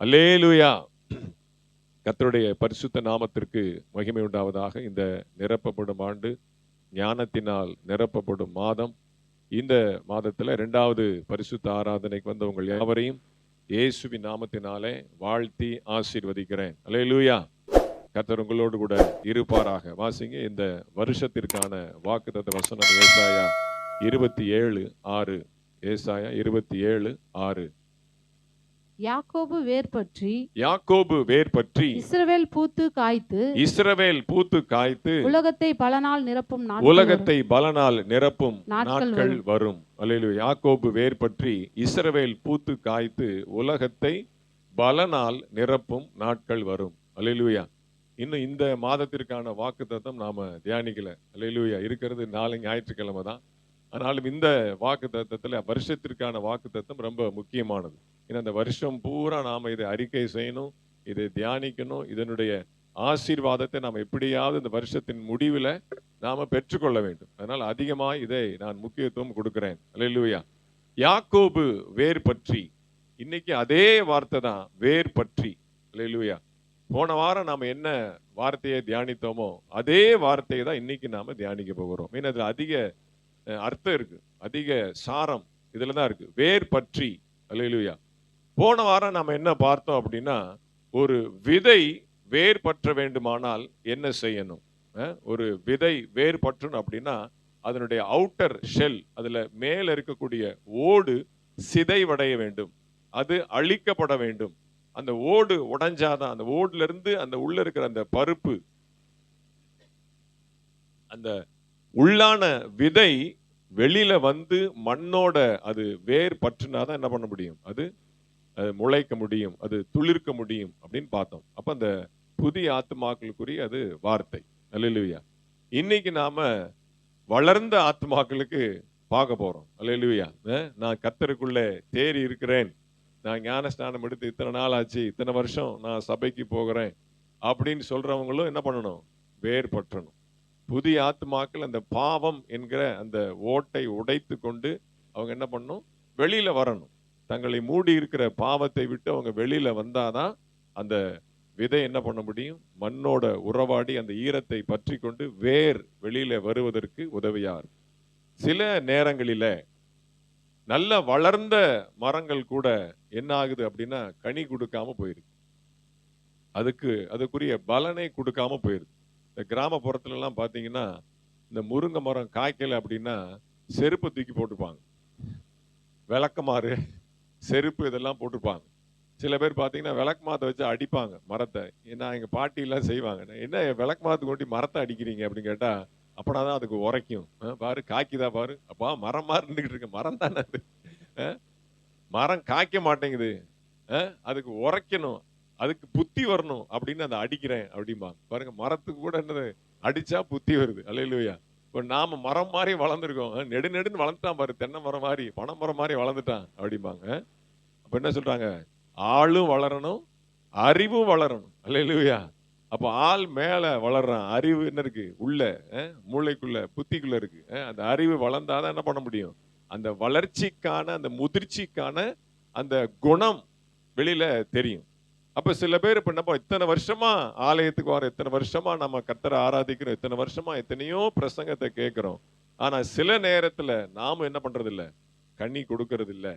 அல்லேலூயா. கர்த்தருடைய பரிசுத்த நாமத்திற்கு மகிமை உண்டாவதாக. இந்த நிரப்பப்படும் ஆண்டு, ஞானத்தினால் நிரப்பப்படும் மாதம். இந்த மாதத்துல 2வது பரிசுத்த ஆராதனைக்கு வந்த உங்கள் யாவரையும் இயேசுவின் நாமத்தினாலே வாழ்த்தி ஆசீர்வதிக்கிறேன். அல்லேலூயா. கர்த்தர் உங்களோடு கூட இருப்பாராக. வாசிங்க இந்த வருஷத்திற்கான வாக்குத்தத்த வசனம் ஏசாயா 27:6. ஏசாயா 27:6. யாக்கோபு வேர் பற்றி இஸ்ரவேல் பூத்து காய்த்து உலகத்தை பலனால் நிரப்பும் நாட்கள் வரும். அல்லேலூயா. யாக்கோபு வேர் பற்றி இஸ்ரவேல் பூத்து காய்த்து உலகத்தை பலனால் நிரப்பும் நாட்கள் வரும். அல்லேலூயா. இன்னும் இந்த மாதத்திற்கான வாக்குத்தத்தம் நாம தியானிக்கல. அல்லேலூயா. இருக்கிறது நாளை ஞாயிற்றுக்கிழமை தான். ஆனாலும் இந்த வாக்குத்தத்தத்துல வருஷத்திற்கான வாக்குத்தத்தம் ரொம்ப முக்கியமானது. ஏன்னா அந்த வருஷம் பூரா நாம இதை அறிக்கை செய்யணும், இதை தியானிக்கணும். இதனுடைய ஆசீர்வாதத்தை நாம் எப்படியாவது இந்த வருஷத்தின் முடிவில் நாம பெற்றுக்கொள்ள வேண்டும். அதனால் அதிகமாக இதை நான் முக்கியத்துவம் கொடுக்கிறேன். அல்லேலூயா. யாக்கோபு வேர் பற்றி, இன்னைக்கு அதே வார்த்தை தான், வேர் பற்றி. அல்லேலூயா. போன வாரம் நாம என்ன வார்த்தையை தியானித்தோமோ அதே வார்த்தையை தான் இன்னைக்கு நாம தியானிக்க போகிறோம். ஏன்னா அதுல அதிக அர்த்தம் இருக்கு, அதிக சாரம் இதுல தான் இருக்கு. வேர் பற்றி. அல்லேலூயா. போன வாரம் நாம என்ன பார்த்தோம் அப்படின்னா, ஒரு விதை வேர் பற்ற வேண்டுமானால் என்ன செய்யணும்? ஒரு விதை வேர் பற்றணும் அப்படின்னா அதனுடைய அவுட்டர் ஷெல், அதுல மேல இருக்கக்கூடிய ஓடு சிதைவடைய வேண்டும், அது அழிக்கப்பட வேண்டும். அந்த ஓடு உடைஞ்சாதான், அந்த ஓடுல இருந்து அந்த உள்ள இருக்கிற அந்த பருப்பு, அந்த உள்ளான விதை வெளியில வந்து மண்ணோட அது வேர் பற்றுனாதான் என்ன பண்ண முடியும், அது முளைக்க முடியும், அது துளிர்க்க முடியும் அப்படின்னு பார்த்தோம். அப்ப அந்த புதிய ஆத்துமாக்களுக்குரிய அது வார்த்தை. அல்லேலூயா. இன்னைக்கு நாம வளர்ந்த ஆத்துமாக்களுக்கு பார்க்க போறோம். அல்லேலூயா. நான் கர்த்தருக்குள்ளே தேறி இருக்கிறேன், நான் ஞான ஸ்நானம் எடுத்து இத்தனை நாள் ஆச்சு, இத்தனை வருஷம் நான் சபைக்கு போகிறேன் அப்படின்னு சொல்றவங்களும் என்ன பண்ணணும்? வேர் பற்றணும். புதிய ஆத்துமாக்கள் அந்த பாவம் என்கிற அந்த ஓட்டை உடைத்து கொண்டு அவங்க என்ன பண்ணணும்? வெளியில வரணும். தங்களை மூடி இருக்கிற பாவத்தை விட்டு அவங்க வெளியில வந்தாதான் அந்த விதை என்ன பண்ண முடியும்? மண்ணோட உறவாடி அந்த ஈரத்தை பற்றி கொண்டு வேர் வெளியில வருவதற்கு உதவியார். சில நேரங்களில நல்ல வளர்ந்த மரங்கள் கூட என்ன ஆகுது அப்படின்னா கனி கொடுக்காம போயிருக்கு, அதுக்குரிய பலனை கொடுக்காம போயிருக்கு. இந்த கிராமப்புறத்துல எல்லாம் பாத்தீங்கன்னா இந்த முருங்கை மரம் காய்க்கல அப்படின்னா செருப்பு தூக்கி போட்டுப்பாங்க, விளக்கமாறு செருப்பு இதெல்லாம் போட்டுப்பாங்க. சில பேர் பாத்தீங்கன்னா விளக்கமாத்த வச்சு அடிப்பாங்க மரத்தை. ஏன்னா எங்க பாட்டி எல்லாம் செய்வாங்க, என்ன விளக்கமாத்து கொண்டு மரத்தை அடிக்கிறீங்க அப்படின்னு கேட்டா, அப்பனாதான் அதுக்கு உரைக்கும். பாரு காய்க்குதா பாரு, அப்பா மரம் மாதிரி இருந்துகிட்டு இருக்கு, மரம் தானே அது, மரம் காய்க்க மாட்டேங்குது, அதுக்கு உரைக்கணும், அதுக்கு புத்தி வரணும் அப்படின்னு அதை அடிக்கிறேன் அப்படிம்பாங்க. பாருங்க, மரத்துக்கு கூட என்னது அடிச்சா புத்தி வருது. அல்லேலூயா. இப்போ நாம மரம் மாதிரி வளர்ந்துருக்கோம், நெடுன்னு வளர்ந்துட்டான் பாரு, தென்னை மரம் மாதிரி பனை மரம் மாதிரி வளர்ந்துட்டான் அப்படிம்பாங்க. அப்ப என்ன சொல்றாங்க? ஆளும் வளரணும், அறிவும் வளரணும். அல்லேலூயா. அப்போ ஆள் மேல வளர்றான், அறிவு என்ன இருக்கு? உள்ள மூளைக்குள்ள புத்திக்குள்ள இருக்கு. அந்த அறிவு வளர்ந்தாதான் என்ன பண்ண முடியும்? அந்த வளர்ச்சிக்கான அந்த முதிர்ச்சிக்கான அந்த குணம் வெளியில தெரியும். அப்ப சில பேர் இப்ப நம்ம இத்தனை வருஷமா ஆலயத்துக்கு வரோம், இத்தனை வருஷமா நம்ம கர்த்தரை ஆராதிக்கிறோம், இத்தனை வருஷமா எத்தனையோ பிரசங்கத்தை கேட்கிறோம். ஆனா சில நேரத்துல நாம என்ன பண்றது இல்ல? கனி கொடுக்கறது இல்ல,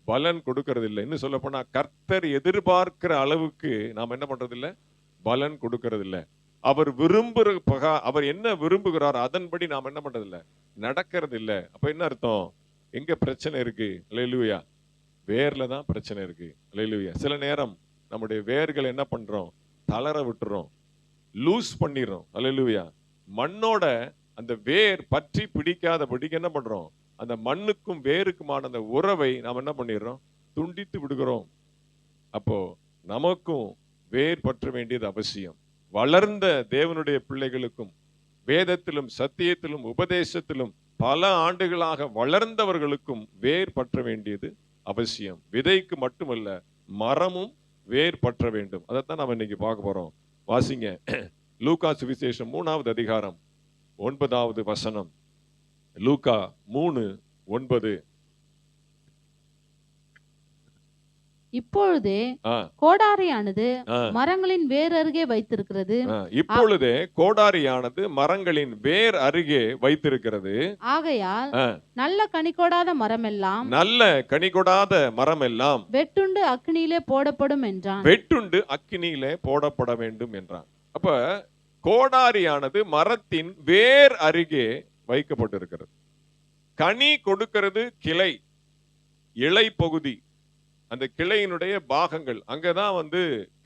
பலன் கொடுக்கறது இல்லை. இன்னும் சொல்ல போனா கர்த்தர் எதிர்பார்க்கிற அளவுக்கு நாம என்ன பண்றது இல்ல? பலன் கொடுக்கறது இல்ல. அவர் என்ன விரும்புகிறார் அதன்படி நாம் என்ன பண்றது இல்ல? நடக்கிறது இல்ல. அப்ப என்ன அர்த்தம்? எங்க பிரச்சனை இருக்கு? அல்லேலூயா. வேர்ல தான் பிரச்சனை இருக்கு. அல்லேலூயா. சில நேரம் நம்முடைய வேர்கள் என்ன பண்றோம்? தளர விட்டுறோம், லூஸ் பண்ணிடுறோம். அல்லேலூயா. மண்ணோட அந்த வேர் பற்றி பிடிக்காதபடிக்கு என்ன பண்றோம்? அந்த மண்ணுக்கும் வேருக்குமான அந்த உறவை நாம் என்ன பண்ணிடுறோம்? துண்டித்து விடுகிறோம். அப்போ நமக்கும் வேர் பற்ற வேண்டியது அவசியம். வளர்ந்த தேவனுடைய பிள்ளைகளுக்கும் வேதத்திலும் சத்தியத்திலும் உபதேசத்திலும் பல ஆண்டுகளாக வளர்ந்தவர்களுக்கும் வேர் பற்ற வேண்டியது அவசியம். விதைக்கு மட்டுமல்ல, மரமும் வேர் பற்ற வேண்டும். அதைத்தான் நாம இன்னைக்கு பார்க்க போறோம். வாசிங்க லூக்கா சுவிசேஷம் 3வது அதிகாரம் 9வது வசனம். லூக்கா 3:9. இப்பொழுதே ஆ, கோடாரியானது ஆ, மரங்களின் வேர் அருகே வைத்திருக்கிறது. ஆ. இப்பொழுதே கோடாரியானது மரங்களின் வேர் அருகே வைத்திருக்கிறது. ஆகையால் ஆ, நல்ல கனிகொடாத மரமெல்லாம் நல்ல கனி கொடாத மரம் எல்லாம் வெட்டுண்டு அக்கினியிலே போடப்படும் என்றான். வெட்டுண்டு அக்கினியிலே போடப்பட வேண்டும் என்றான். அப்ப கோடாரியானது மரத்தின் வேர் அருகே வைக்கப்பட்டிருக்கிறது. கனி கொடுக்கிறது கிளை, இலை பகுதி, அந்த கிளையினுடைய பாகங்கள், அங்கதான்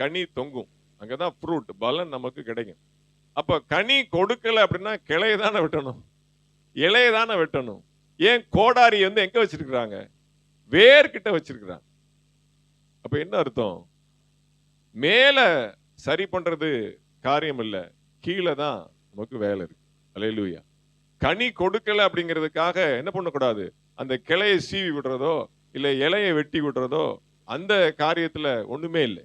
கனி தொங்கும், அங்கதான் ஃப்ரூட் பலன் நமக்கு கிடைக்கும். அப்ப கனி கொடுக்கல அப்படின்னா கிளையை தானே வெட்டணும், இலையை தானே வெட்டணும். ஏன் கோடாரி எங்க வச்சிருக்கிறாங்க? வேர்கிட்ட வச்சிருக்கிறாங்க. அப்ப என்ன அர்த்தம்? மேல சரி பண்றது காரியம் இல்ல, கீழே தான் நமக்கு வேலை இருக்கு. அல்லேலூயா. கனி கொடுக்கல அப்படிங்கிறதுக்காக என்ன பண்ணக்கூடாது, அந்த கிளையை சீவி விடுறதோ இல்ல இலையை வெட்டி விடுறதோ அந்த காரியத்துல ஒண்ணுமே இல்லை.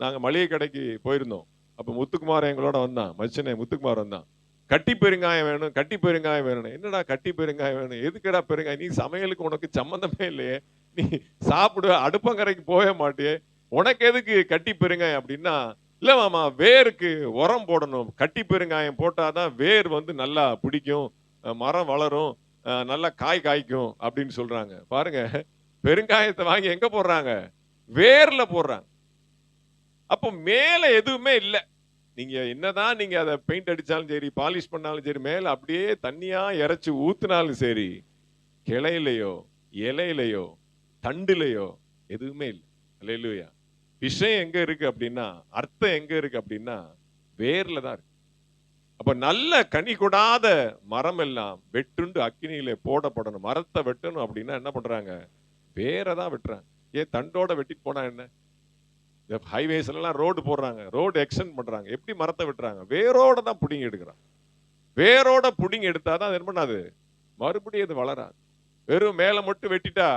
நாங்க மளிகை கடைக்கு போயிருந்தோம். அப்ப முத்துக்குமார் எங்களோட வந்தான், மச்சனே முத்துக்குமார் வந்தான். கட்டி பெருங்காயம் வேணும், கட்டி பெருங்காயம் வேணும். என்னடா கட்டி பெருங்காயம் வேணும்? எதுக்குடா பெருங்காயம்? நீ சமையலுக்கு உனக்கு சம்பந்தமே இல்லையே, நீ சாப்பிடுவ, அடுப்பங்கரைக்கு போக மாட்டியே, உனக்கு எதுக்கு கட்டி பெருங்காயம் அப்படின்னா, இல்ல மாமா வேருக்கு உரம் போடணும், கட்டி பெருங்காயம் போட்டாதான் வேர் நல்லா பிடிக்கும், மரம் வளரும், நல்லா காய் காய்க்கும் அப்படின்னு சொல்றாங்க. பாருங்க, பெருங்காயத்தை வாங்கி எங்க போடுறாங்க? வேர்ல போடுறாங்க. அப்போ மேல எதுவுமே இல்ல. நீங்க என்னதான் நீங்க அதை பெயிண்ட் அடிச்சாலும் சரி, பாலிஷ் பண்ணாலும் சரி, மேல அப்படியே தண்ணியா இறைச்சு ஊத்துனாலும் சரி, கிளையிலையோ இலையிலையோ தண்டுலையோ எதுவுமே இல்லை. அல்லேலூயா. விஷயம் எங்க இருக்கு அப்படின்னா, அர்த்தம் எங்க இருக்கு அப்படின்னா, வேர்ல தான் இருக்கு. அப்ப நல்ல கனி கொடாத மரம் எல்லாம் வெட்டுண்டு அக்கினியிலே போடப்படணும். மரத்தை வெட்டணும் அப்படின்னா என்ன பண்றாங்க? வேரை தான் வெட்டுறாங்க. ஏன் தண்டோட வெட்டிட்டு போனா என்ன? ஹைவேஸ்ல எல்லாம் ரோடு போடுறாங்க, ரோடு எக்ஸ்டெண்ட் பண்றாங்க. எப்படி மரத்தை வெட்டுறாங்க? வேரோட தான் புடிங்கி எடுக்கிறாங்க. வேரோட புடிங்கி எடுத்தாதான் அது என்ன பண்ணாது, மறுபடியும் அது வளராது. வெறும் மேல மட்டும் வெட்டிட்டா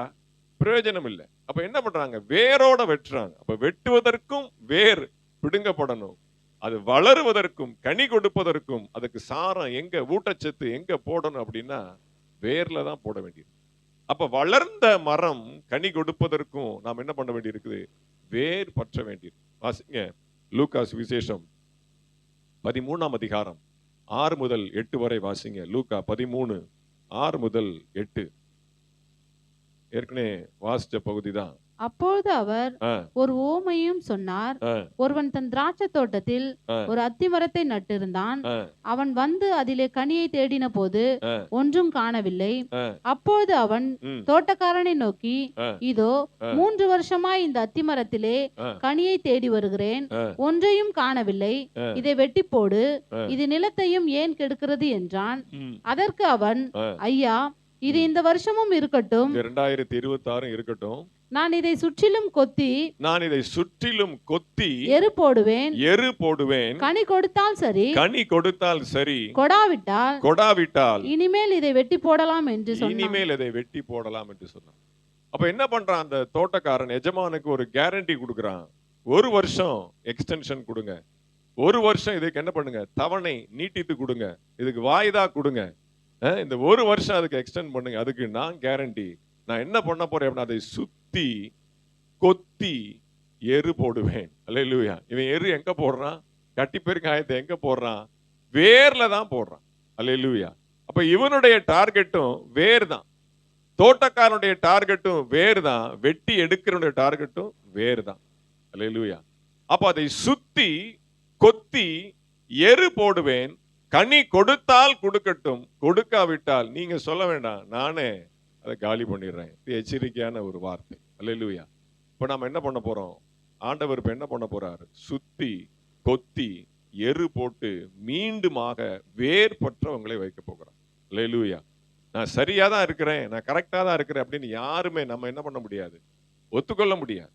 பிரயோஜனம் இல்லை. அப்ப என்ன பண்றாங்க? வேரோட வெட்டுறாங்க. அப்ப வெட்டுவதற்கும் வேர் பிடுங்கப்படணும், அது வளருவதற்கும் கனி கொடுப்பதற்கும் அதுக்கு சாரம் எங்க, ஊட்டச்சத்து எங்க போடணும் அப்படின்னா வேர்ல தான் போட வேண்டியது. அப்ப வளர்ந்த மரம் கனி கொடுப்பதற்கும் நாம் என்ன பண்ண வேண்டியிருக்குது? வேர் பற்ற வேண்டியது. வாசிங்க லூக்கா சுவிசேஷம் 13ஆம் அதிகாரம் 6 முதல் 8 வரை வாசிங்க. லூக்கா 13 6 முதல் 8. ஏற்கனவே வாசிச்ச பகுதி தான். அப்பொழுது அவர் ஒரு ஓமையும் சொன்னார். ஒருவன் தன் திராட்சை தோட்டத்தில் ஒரு அத்தி மரத்தை நட்டிருந்தான். அவன் வந்து அதிலே கனியை தேடின போது ஒன்றும் காணவில்லை. அப்பொழுது அவன் தோட்டக்காரனை நோக்கி, இதோ 3 வருஷமாய் இந்த அத்தி மரத்திலே கனியை தேடி வருகிறேன், ஒன்றையும் காணவில்லை. இதை வெட்டி போடு, இது நிலத்தையும் ஏன் கெடுக்கிறது என்றான். அதற்கு அவன், ஐயா, இது இந்த வருஷமும் இருக்கட்டும், 2026 இருக்கட்டும், நான் இதை சுற்றிலும் கொத்தி எரு போடுவேன். கனி கொடுத்தால் சரி, கொடாவிட்டால் இனிமேல் இதை வெட்டி போடலாம் என்று சொன்னான். அப்ப என்ன பண்றான் அந்த தோட்டக்காரன்? எஜமானுக்கு ஒரு கேரண்டி கொடுக்கறான். 1 வருஷம் எக்ஸ்டென்ஷன் கொடுங்க, 1 வருஷம் இதுக்கு என்ன பண்ணுங்க, தவணை நீட்டித்து கொடுங்க, இதுக்கு வாய்தா கொடுங்க, இந்த 1 வருஷம் அதுக்கு எக்ஸ்டெண்ட் பண்ணுங்க, அதுக்கு நான் கேரண்டி. நான் என்ன பண்ண போறேன் அப்படின்னா, அதை சுத்தி கொத்தி எரு போடுவேன். அல்லேலூயா. இவன் எரு எங்க போடுறான்? கட்டி பெருங்காயத்தை எங்க போடுறான்? வேர்ல தான் போடுறான். அல்லேலூயா. அப்ப இவனுடைய டார்கெட்டும் வேர் தான், தோட்டக்காரனுடைய டார்கெட்டும் வேர் தான், வெட்டி எடுக்கிறனுடைய டார்கெட்டும் வேர் தான். அல்லேலூயா. அப்ப அதை சுத்தி கொத்தி எரு போடுவேன். கனி கொடுத்தால் கொடுக்கட்டும், கொடுக்காவிட்டால் நீங்க சொல்ல வேண்டாம், நானே அதை காலி பண்ணிடுறேன். இது எச்சரிக்கையான ஒரு வார்த்தை. அல்லேலூயா. இப்ப நாம என்ன பண்ண போறோம்? ஆண்டவர் இப்ப என்ன பண்ண போறாரு? சுத்தி கொத்தி எரு போட்டு மீண்டுமாக வேர் பற்றவங்களை வைக்க போகிறார். அல்லேலூயா. நான் சரியா தான் இருக்கிறேன், நான் கரெக்டா தான் இருக்கிறேன் அப்படின்னு யாருமே நம்ம என்ன பண்ண முடியாது, ஒத்துக்கொள்ள முடியாது.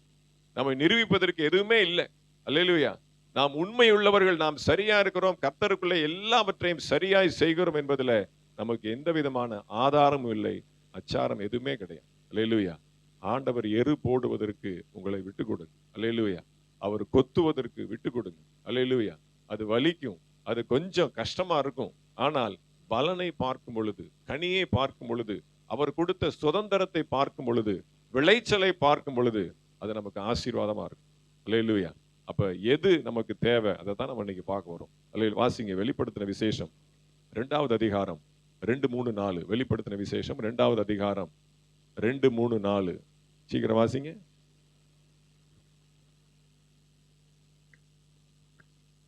நம்ம நிரூபிப்பதற்கு எதுவுமே இல்லை. அல்லேலூயா. நாம் உண்மை உள்ளவர்கள், நாம் சரியா இருக்கிறோம், கர்த்தருக்குள்ளே எல்லாவற்றையும் சரியாய் செய்கிறோம் என்பதுல நமக்கு எந்த விதமான ஆதாரமும் இல்லை, அச்சாரம் எதுவுமே கிடையாது. அல்லேலூயா. ஆண்டவர் எரு போடுவதற்கு உங்களை விட்டு கொடுங்க. அல்லேலூயா. அவர் கொத்துவதற்கு விட்டு கொடுங்க. அல்லேலூயா. அது வலிக்கும், அது கொஞ்சம் கஷ்டமா இருக்கும். ஆனால் பலனை பார்க்கும் பொழுது, கனியை பார்க்கும் பொழுது, அவர் கொடுத்த சுதந்திரத்தை பார்க்கும் பொழுது, விளைச்சலை பார்க்கும் பொழுது அது நமக்கு ஆசீர்வாதமா இருக்கும். அல்லேலூயா. அப்ப எது நமக்கு தேவை, அதை தான் நம்ம இன்னைக்கு பார்க்க வரோம். அல்லேலூயா. வாசிங்க வெளிப்படுத்தின விசேஷம் 2வது அதிகாரம் 2, 3, 4. வெளிப்படுத்தின விசேஷம் 2வது அதிகாரம் 2, 3, 4. சீக்கிரம் வாசிங்க.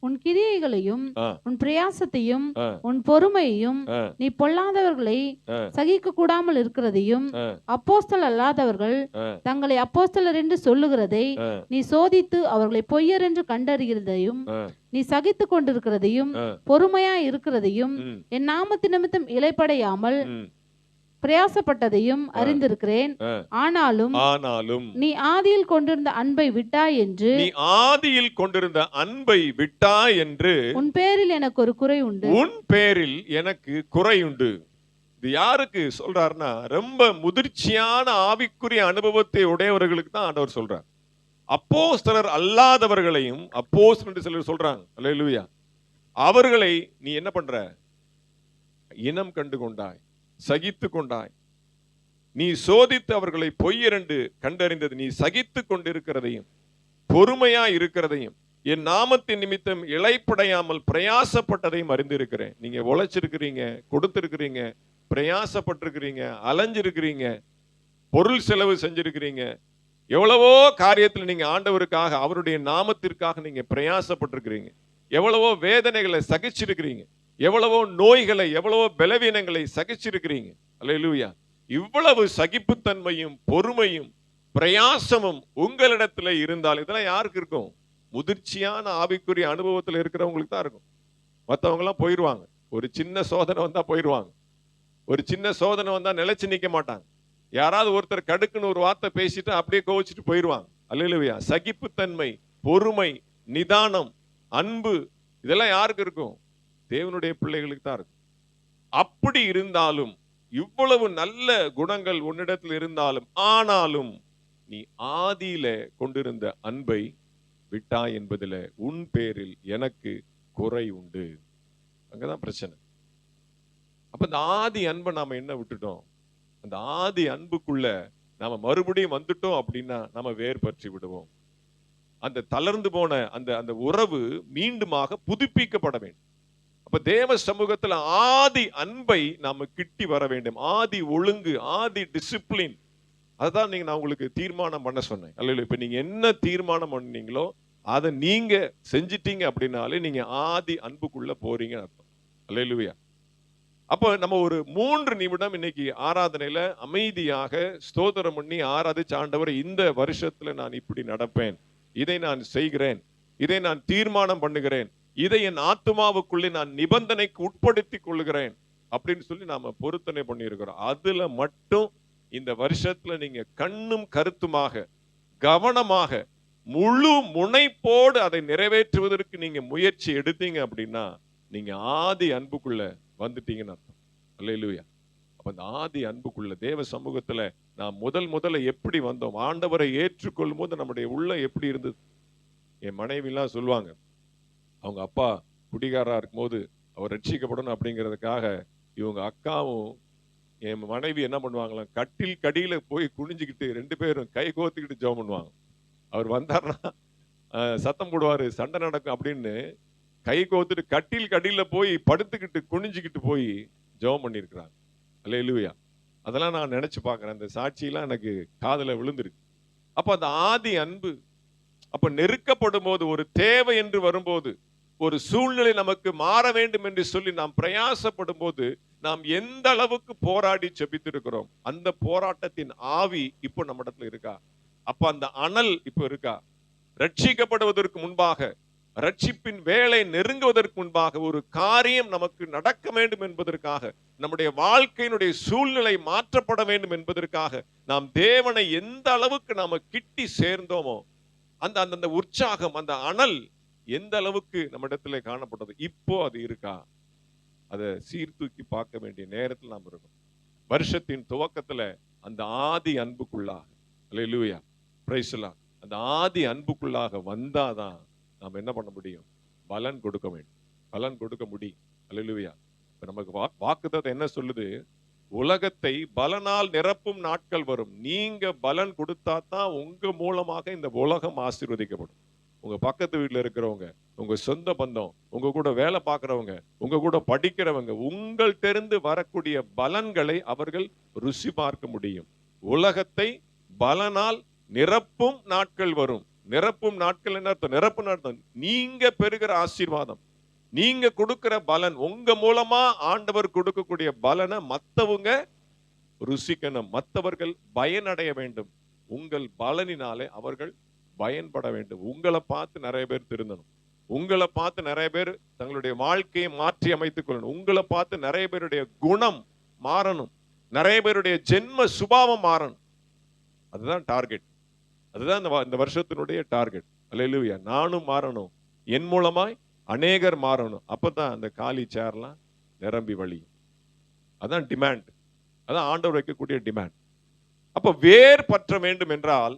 உன் கிரியைகளையும் ஆ, உன் பிரயாசத்தையும் ஆ, உன் பொறுமையையும் ஆ, நீ பொல்லாதவர்களை ஆ, சகிக்க கூடாமல் இருக்கிறதையும் ஆ, அப்போஸ்தலர் அல்லாதவர்கள் ஆ, தங்களை அப்போஸ்தலர் என்று சொல்லுகிறதை ஆ, நீ சோதித்து அவர்களை பொய்யர் என்று கண்டறிகிறதையும் ஆ, நீ சகித்து கொண்டிருக்கிறதையும் ஆ, பொறுமையா இருக்கிறதையும் ம், என் நாமத்து நிமித்தம் இளைப்படையாமல் ம், பிரயாசப்பட்டதையும் அறிந்திருக்கிறேன். ஆ. ஆனாலும் ஆனாலும் நீ ஆதியில் கொண்டிருந்த அன்பை விட்டாய் என்று நீ ஆதியில் கொண்டிருந்த அன்பை விட்டாய் என்று உன் பேரில் எனக்கு ஒரு குறை உண்டு. உன் பேரில் எனக்கு குறையுண்டு. இது யாருக்கு சொல்றாருன்னா, ரொம்ப முதிர்ச்சியான ஆவிக்குரிய அனுபவத்தை உடையவர்களுக்கு தான் ஆண்டவர் சொல்றார். அப்போஸ்தலர் அல்லாதவர்களையும் அப்போஸ்தலர் என்று சிலர் சொல்றாங்க. அல்லேலூயா. அவர்களை நீ என்ன பண்ற? இனம் கண்டு கொண்டாய், சகித்து கொண்டாய். நீ சோதித்து அவர்களை பொய்யரென்று கண்டறிந்தது, நீ சகித்து கொண்டிருக்கிறதையும் பொறுமையா இருக்கிறதையும் என் நாமத்தின் நிமித்தம் இளைப்படையாமல் பிரயாசப்பட்டதையும் அறிந்திருக்கிறேன். நீங்க உழைச்சிருக்கிறீங்க, கொடுத்திருக்கிறீங்க, பிரயாசப்பட்டிருக்கிறீங்க, அலைஞ்சிருக்கிறீங்க, பொருள் செலவு செஞ்சிருக்கிறீங்க, எவ்வளவோ காரியத்தில் நீங்க ஆண்டவருக்காக அவருடைய நாமத்திற்காக நீங்க பிரயாசப்பட்டிருக்கிறீங்க, எவ்வளவோ வேதனைகளை சகிச்சிருக்கிறீங்க, எவ்வளவோ நோய்களை, எவ்வளவோ பலவீனங்களை சகிச்சிருக்கிறீங்க. அல்லேலூயா. இவ்வளவு சகிப்புத்தன்மையும் பொறுமையும் பிரயாசமும் உங்களிடத்துல இருந்தால், இதெல்லாம் யாருக்கு இருக்கும்? முதிர்ச்சியான ஆவிக்குரிய அனுபவத்தில் இருக்கிறவங்களுக்கு தான் இருக்கும். மற்றவங்க எல்லாம் போயிடுவாங்க. ஒரு சின்ன சோதனை வந்தா போயிடுவாங்க. ஒரு சின்ன சோதனை வந்தா நிலைச்சு நிக்க மாட்டாங்க. யாராவது ஒருத்தர் கடுக்குன்னு ஒரு வார்த்தை பேசிட்டு அப்படியே கோவிச்சுட்டு போயிடுவாங்க. அல்லேலூயா. சகிப்புத்தன்மை, பொறுமை, நிதானம், அன்பு, இதெல்லாம் யாருக்கு இருக்கும்? தேவனுடைய பிள்ளைகளுக்கு தான் இருக்கும். அப்படி இருந்தாலும், இவ்வளவு நல்ல குணங்கள் உன்னிடத்தில் இருந்தாலும், ஆனாலும் நீ ஆதியில கொண்டிருந்த அன்பை விட்டாய் என்பதில உன் பேரில் எனக்கு குறை உண்டு. அங்கதான் பிரச்சனை. அப்ப இந்த ஆதி அன்பை நாம என்ன விட்டுட்டோம்? அந்த ஆதி அன்புக்குள்ள நாம மறுபடியும் வந்துட்டோம் அப்படின்னா நாம வேர் பற்றி விடுவோம். அந்த தளர்ந்து போன அந்த அந்த உறவு மீண்டுமாக புதுப்பிக்கப்பட வேண்டும். அப்ப தேவ சமூகத்துல ஆதி அன்பை நாம கிட்டி வர வேண்டும். ஆதி ஒழுங்கு, ஆதி டிசிப்ளின், அதான் நான் உங்களுக்கு தீர்மானம் பண்ண சொன்னேன். அல்ல, இப்ப நீங்க என்ன தீர்மானம் பண்ணீங்களோ அதை நீங்க செஞ்சிட்டீங்க அப்படின்னாலே நீங்க ஆதி அன்புக்குள்ள போறீங்க அர்த்தம். அல்லேலூயா. அப்ப நம்ம ஒரு 3 நிமிடம் இன்னைக்கு ஆராதனையில அமைதியாக ஸ்தோத்திரம் பண்ணி ஆராதிச்ச ஆண்டவரை, இந்த வருஷத்துல நான் இப்படி நடப்பேன், இதை நான் செய்கிறேன், இதை நான் தீர்மானம் பண்ணுகிறேன், இதை என் ஆத்துமாவுக்குள்ளே நான் நிபந்தனைக்கு உட்படுத்திக் கொள்ளுகிறேன் அப்படின்னு சொல்லி நாம பொருத்தனை பண்ணியிருக்கிறோம். அதுல மட்டும் இந்த வருஷத்துல நீங்க கண்ணும் கருத்துமாக, கவனமாக, முழு முனைப்போடு அதை நிறைவேற்றுவதற்கு நீங்க முயற்சி எடுத்தீங்க அப்படின்னா நீங்க ஆதி அன்புக்குள்ள வந்துட்டீங்கன்னு அர்த்தம். அல்லேலூயா. அப்ப அந்த ஆதி அன்புக்குள்ள தேவ சமூகத்துல நான் முதல்ல எப்படி வந்தோம், ஆண்டவரை ஏற்றுக்கொள்ளும் போது நம்முடைய உள்ள எப்படி இருந்தது. என் மனைவி எல்லாம் சொல்லுவாங்க, அவங்க அப்பா குடிகாரா இருக்கும்போது அவர் ரட்சிக்கப்படணும் அப்படிங்கிறதுக்காக இவங்க அக்காவும் என் மனைவி என்ன பண்ணுவாங்களாம், கட்டில் கடியில போய் குனிஞ்சுக்கிட்டு 2 பேரும் கை கோத்துக்கிட்டு ஜெபம் பண்ணுவாங்க. அவர் வந்தார்னா சத்தம் போடுவாரு, சண்டை நடக்கும் அப்படின்னு கை கோத்துட்டு கட்டில் கடியில போய் படுத்துக்கிட்டு குனிஞ்சுக்கிட்டு போய் ஜெபம் பண்ணியிருக்கிறாங்க. அல்லேலூயா. அதெல்லாம் நான் நினைச்சு பார்க்கிறேன். அந்த சாட்சியெல்லாம் எனக்கு காதுல விழுந்திருக்கு. அப்ப அந்த ஆதி அன்பு, அப்ப நெருக்கப்படும் போது, ஒரு தேவை என்று வரும்போது, ஒரு சூழ்நிலை நமக்கு மாற வேண்டும் என்று சொல்லி நாம் பிரயாசப்படும் போது நாம் எந்த அளவுக்கு போராடி ஜெபித்திருக்கிறோம், அந்த போராட்டத்தின் ஆவி இப்போ நம்ம இடத்துல இருக்கா? அப்ப அந்த அனல் இப்போ இருக்கா? ரட்சிக்கப்படுவதற்கு முன்பாக, ரட்சிப்பின் வேலை நெருங்குவதற்கு முன்பாக ஒரு காரியம் நமக்கு நடக்க வேண்டும் என்பதற்காக, நம்முடைய வாழ்க்கையினுடைய சூழ்நிலை மாற்றப்பட வேண்டும் என்பதற்காக நாம் தேவனை எந்த அளவுக்கு நாம கிட்டி சேர்ந்தோமோ அந்த அந்த உற்சாகம், அந்த அனல் எந்த அளவுக்கு நம்ம இடத்துல காணப்பட்டது, இப்போ அது இருக்கா? அதை சீர்தூக்கி பார்க்க வேண்டிய நேரத்தில் நாம் இருக்கோம். வருஷத்தின் துவக்கத்துல அந்த ஆதி அன்புக்குள்ளாக, அல்லேலூயா, பிரைஸ் எல்லாம், அந்த ஆதி அன்புக்குள்ளாக வந்தாதான் நாம் என்ன பண்ண முடியும்? பலன் கொடுக்க வேண்டும், பலன் கொடுக்க முடியும். அல்லேலூயா. நமக்கு வாக்குத்தத்தம் என்ன சொல்லுது? உலகத்தை பலனால் நிரப்பும் நாட்கள் வரும். நீங்க பலன் கொடுத்தா தான் உங்க மூலமாக இந்த உலகம் ஆசீர்வதிக்கப்படும். உங்க பக்கத்து வீட்டுல இருக்கிறவங்க, உங்க சொந்த பந்தம், உங்க கூட வேலை பார்க்கிறவங்க, உங்க கூட படிக்கிறவங்க, உங்கள் தெரிந்து வரக்கூடிய பலன்களை அவர்கள் ருசி பார்க்க முடியும். உலகத்தை பலனால் நிரப்பும் நாட்கள் வரும். நிரப்பும் நாட்கள் என்ன அர்த்தம்? நிரப்பு அர்த்தம் நீங்க பெறுகிற ஆசீர்வாதம், நீங்க கொடுக்கிற பலன், உங்க மூலமா ஆண்டவர் கொடுக்கக்கூடிய பலனை மத்தவங்க ருசிக்கணும், மற்றவர்கள் பயனடைய வேண்டும். உங்கள் பலனினாலே அவர்கள் பயன்பட வேண்டும். உங்களை பார்த்து நிறைய பேர் திருந்தணும், உங்களை பார்த்து நிறைய பேர் தங்களுடைய வாழ்க்கையை மாற்றி அமைத்துக் கொள்ளணும், உங்களை பார்த்து நிறைய பேருடைய குணம் மாறணும், நிறைய பேருடைய ஜென்ம சுபாவம் மாறணும். அதுதான் டார்கெட், அதுதான் இந்த வருஷத்தினுடைய டார்கெட். அல்லேலூயா. நானும் மாறணும், என் மூலமாய் அநேகர் மாறணும். அப்பதான் அந்த காலி சேர்லாம் நிரம்பி வழியும். அதான் டிமாண்ட், அதான் ஆண்டவர் வைக்கக்கூடிய டிமாண்ட். அப்ப வேர் பற்ற வேண்டும் என்றால்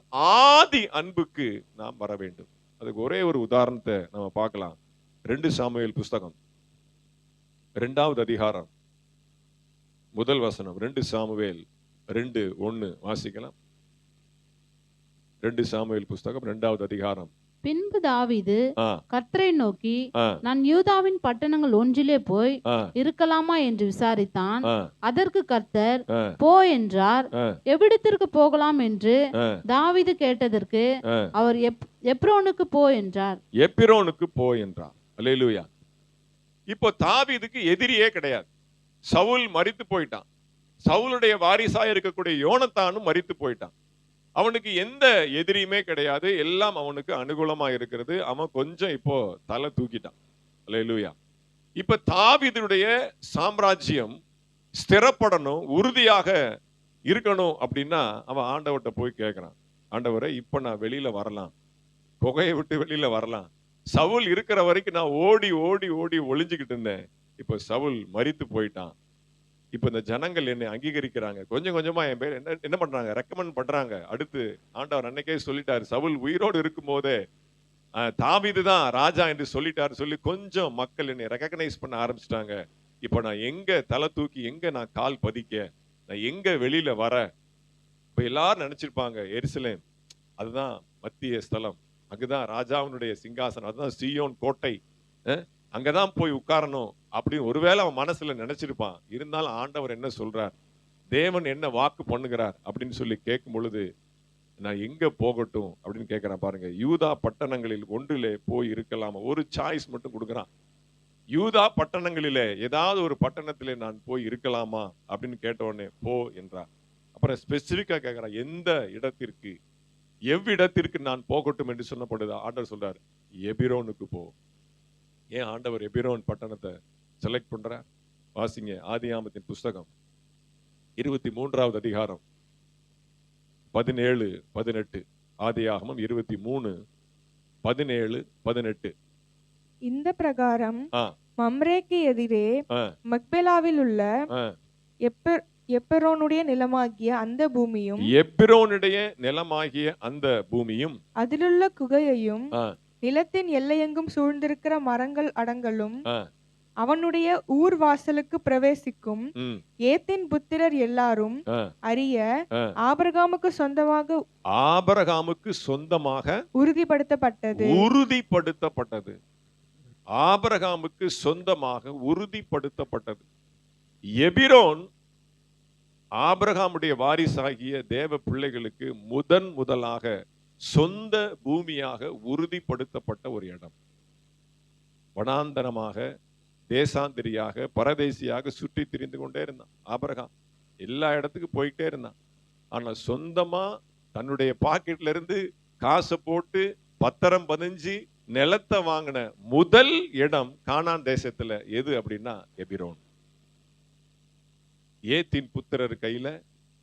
ஆதி அன்புக்கு நாம் வர வேண்டும். அதுக்கு ஒரே ஒரு உதாரணத்தை நம்ம பார்க்கலாம். 2 சாமுவேல் புஸ்தகம் 2வது அதிகாரம் 1 வசனம். 2 சாமுவேல் 2:1 வாசிக்கலாம். 2 சாமுவேல் புஸ்தகம் 2வது அதிகாரம். பின்பு தாவீது கர்த்தரை நோக்கி, நான் யூதாவின் பட்டணங்கள் ஒன்றிலே போய் இருக்கலாமா என்று விசாரித்தான். அதற்கு கர்த்தர் போ என்றார். எவ்விடத்திற்கு போகலாம் என்று தாவீது கேட்டதற்கு அவர் எப்ரோனுக்கு போ என்றார். எப்ரோனுக்கு போ என்றார். அல்லேலூயா. இப்போ தாவீதுக்கு எதிரியே கிடையாது. சவுல் மரித்து போயிட்டான். சவுலுடைய வாரிசா இருக்கக்கூடிய யோனத்தானும் மரித்து போயிட்டான். அவனுக்கு எந்த எதிரியுமே கிடையாது. எல்லாம் அவனுக்கு அனுகூலமா இருக்கிறது. அவன் கொஞ்சம் இப்போ தலை தூக்கிட்டான். அல்லேலூயா. இப்ப தாவீதுடைய சாம்ராஜ்யம் ஸ்திரப்படணும், உறுதியாக இருக்கணும் அப்படின்னா அவன் ஆண்டவர்கிட்ட போய் கேட்கிறான், ஆண்டவரை இப்ப நான் வெளியில வரலாம், புகையை விட்டு வெளியில வரலாம். சவுல் இருக்கிற வரைக்கும் நான் ஓடி ஓடி ஓடி ஒளிஞ்சுக்கிட்டு இருந்தேன். இப்ப சவுல் மரித்து போயிட்டான். இப்ப இந்த ஜனங்கள் என்னை அங்கீகரிக்கிறாங்க, கொஞ்சம் கொஞ்சமா என் பேர் என்ன பண்றாங்க, ரெக்கமெண்ட் பண்றாங்க. அடுத்து ஆண்டவர் அன்னைக்கே சொல்லிட்டாரு, சவுல் உயிரோடு இருக்கும் போதே தாவீது தான் ராஜா என்று சொல்லிட்டாரு சொல்லி கொஞ்சம் மக்கள் என்னை ரெகக்னைஸ் பண்ண ஆரம்பிச்சிட்டாங்க. இப்ப நான் எங்க தலை தூக்கி, எங்க நான் கால் பதிக்க, நான் எங்க வெளியில வர. இப்ப எல்லாரும் நினைச்சிருப்பாங்க எருசலேம் அதுதான் மத்திய ஸ்தலம், அங்குதான் ராஜாவினுடைய சிங்காசனம், அதுதான் சீயோன் கோட்டை, அங்கதான் போய் உட்காரணும் அப்படின்னு ஒருவேளை அவன் மனசுல நினைச்சிருப்பான். இருந்தாலும் ஆண்டவர் என்ன சொல்றார், தேவன் என்ன வாக்கு பண்ணுகிறார் அப்படின்னு சொல்லி கேட்கும் பொழுது, நான் எங்க போகட்டும் அப்படின்னு கேட்கிறான். பாருங்க, யூதா பட்டணங்களில் ஒன்றிலே போய் இருக்கலாமா. ஒரு சாய்ஸ் மட்டும் கொடுக்குறான். யூதா பட்டணங்களிலே ஏதாவது ஒரு பட்டணத்திலே நான் போய் இருக்கலாமா அப்படின்னு கேட்ட உடனே போ என்றார். அப்புறம் ஸ்பெசிபிக்கா கேட்கிறான், எந்த இடத்திற்கு, எவ்விடத்திற்கு நான் போகட்டும் என்று சொன்னப்படுது. ஆண்டவர் சொல்றாரு, எபிரோனுக்கு போ. ஏன் ஆண்டவர் எபிரோன் பட்டணத்தை செலக்ட் பண்றார்? வாசிங்க ஆதியாகமத்தின் புஸ்தகம் 23வது அதிகாரம் 17-18. ஆதியாகமம் 23:17-18. இந்த பிரகாரம் மம்ரேக்கு எதிரே மக்பேலாவில் உள்ள எப்ரோனுடைய நிலமாகிய அந்த பூமியும், எப்ரோனுடைய நிலமாகிய அந்த பூமியும், அதிலுள்ள குகையையும், நிலத்தின் எல்லையெங்கும் சூழ்ந்திருக்கிற மரங்கள் அடங்கலும், அவனுடைய ஊர் வாசலுக்கு பிரவேசிக்கும் ஏத்தின் புத்திரர் எல்லாரும் அறிய ஆபிரகாமுக்கு சொந்தமாக உறுதிப்படுத்தப்பட்டது. ஆபிரகாமுக்கு சொந்தமாக உறுதிப்படுத்தப்பட்டது. எபிரோன் ஆபிரகாமுடைய வாரிசாகிய தேவ பிள்ளைகளுக்கு முதலாக சொந்த பூமியாக உறுதிப்படுத்தப்பட்ட ஒரு இடம். வனாந்தரமாக, தேசாந்திரியாக, பரதேசியாக சுற்றி திரிந்து கொண்டே இருந்தான் ஆபிரகாம். எல்லா இடத்துக்கும் போயிட்டே இருந்தான். ஆனா சொந்தமா தன்னுடைய பாக்கெட்ல இருந்து காசை போட்டு பத்திரம் பதிஞ்சு நிலத்தை வாங்கின முதல் இடம் கானான் தேசத்துல எது அப்படின்னா எபிரோன். ஏத்தின் புத்திரர் கையில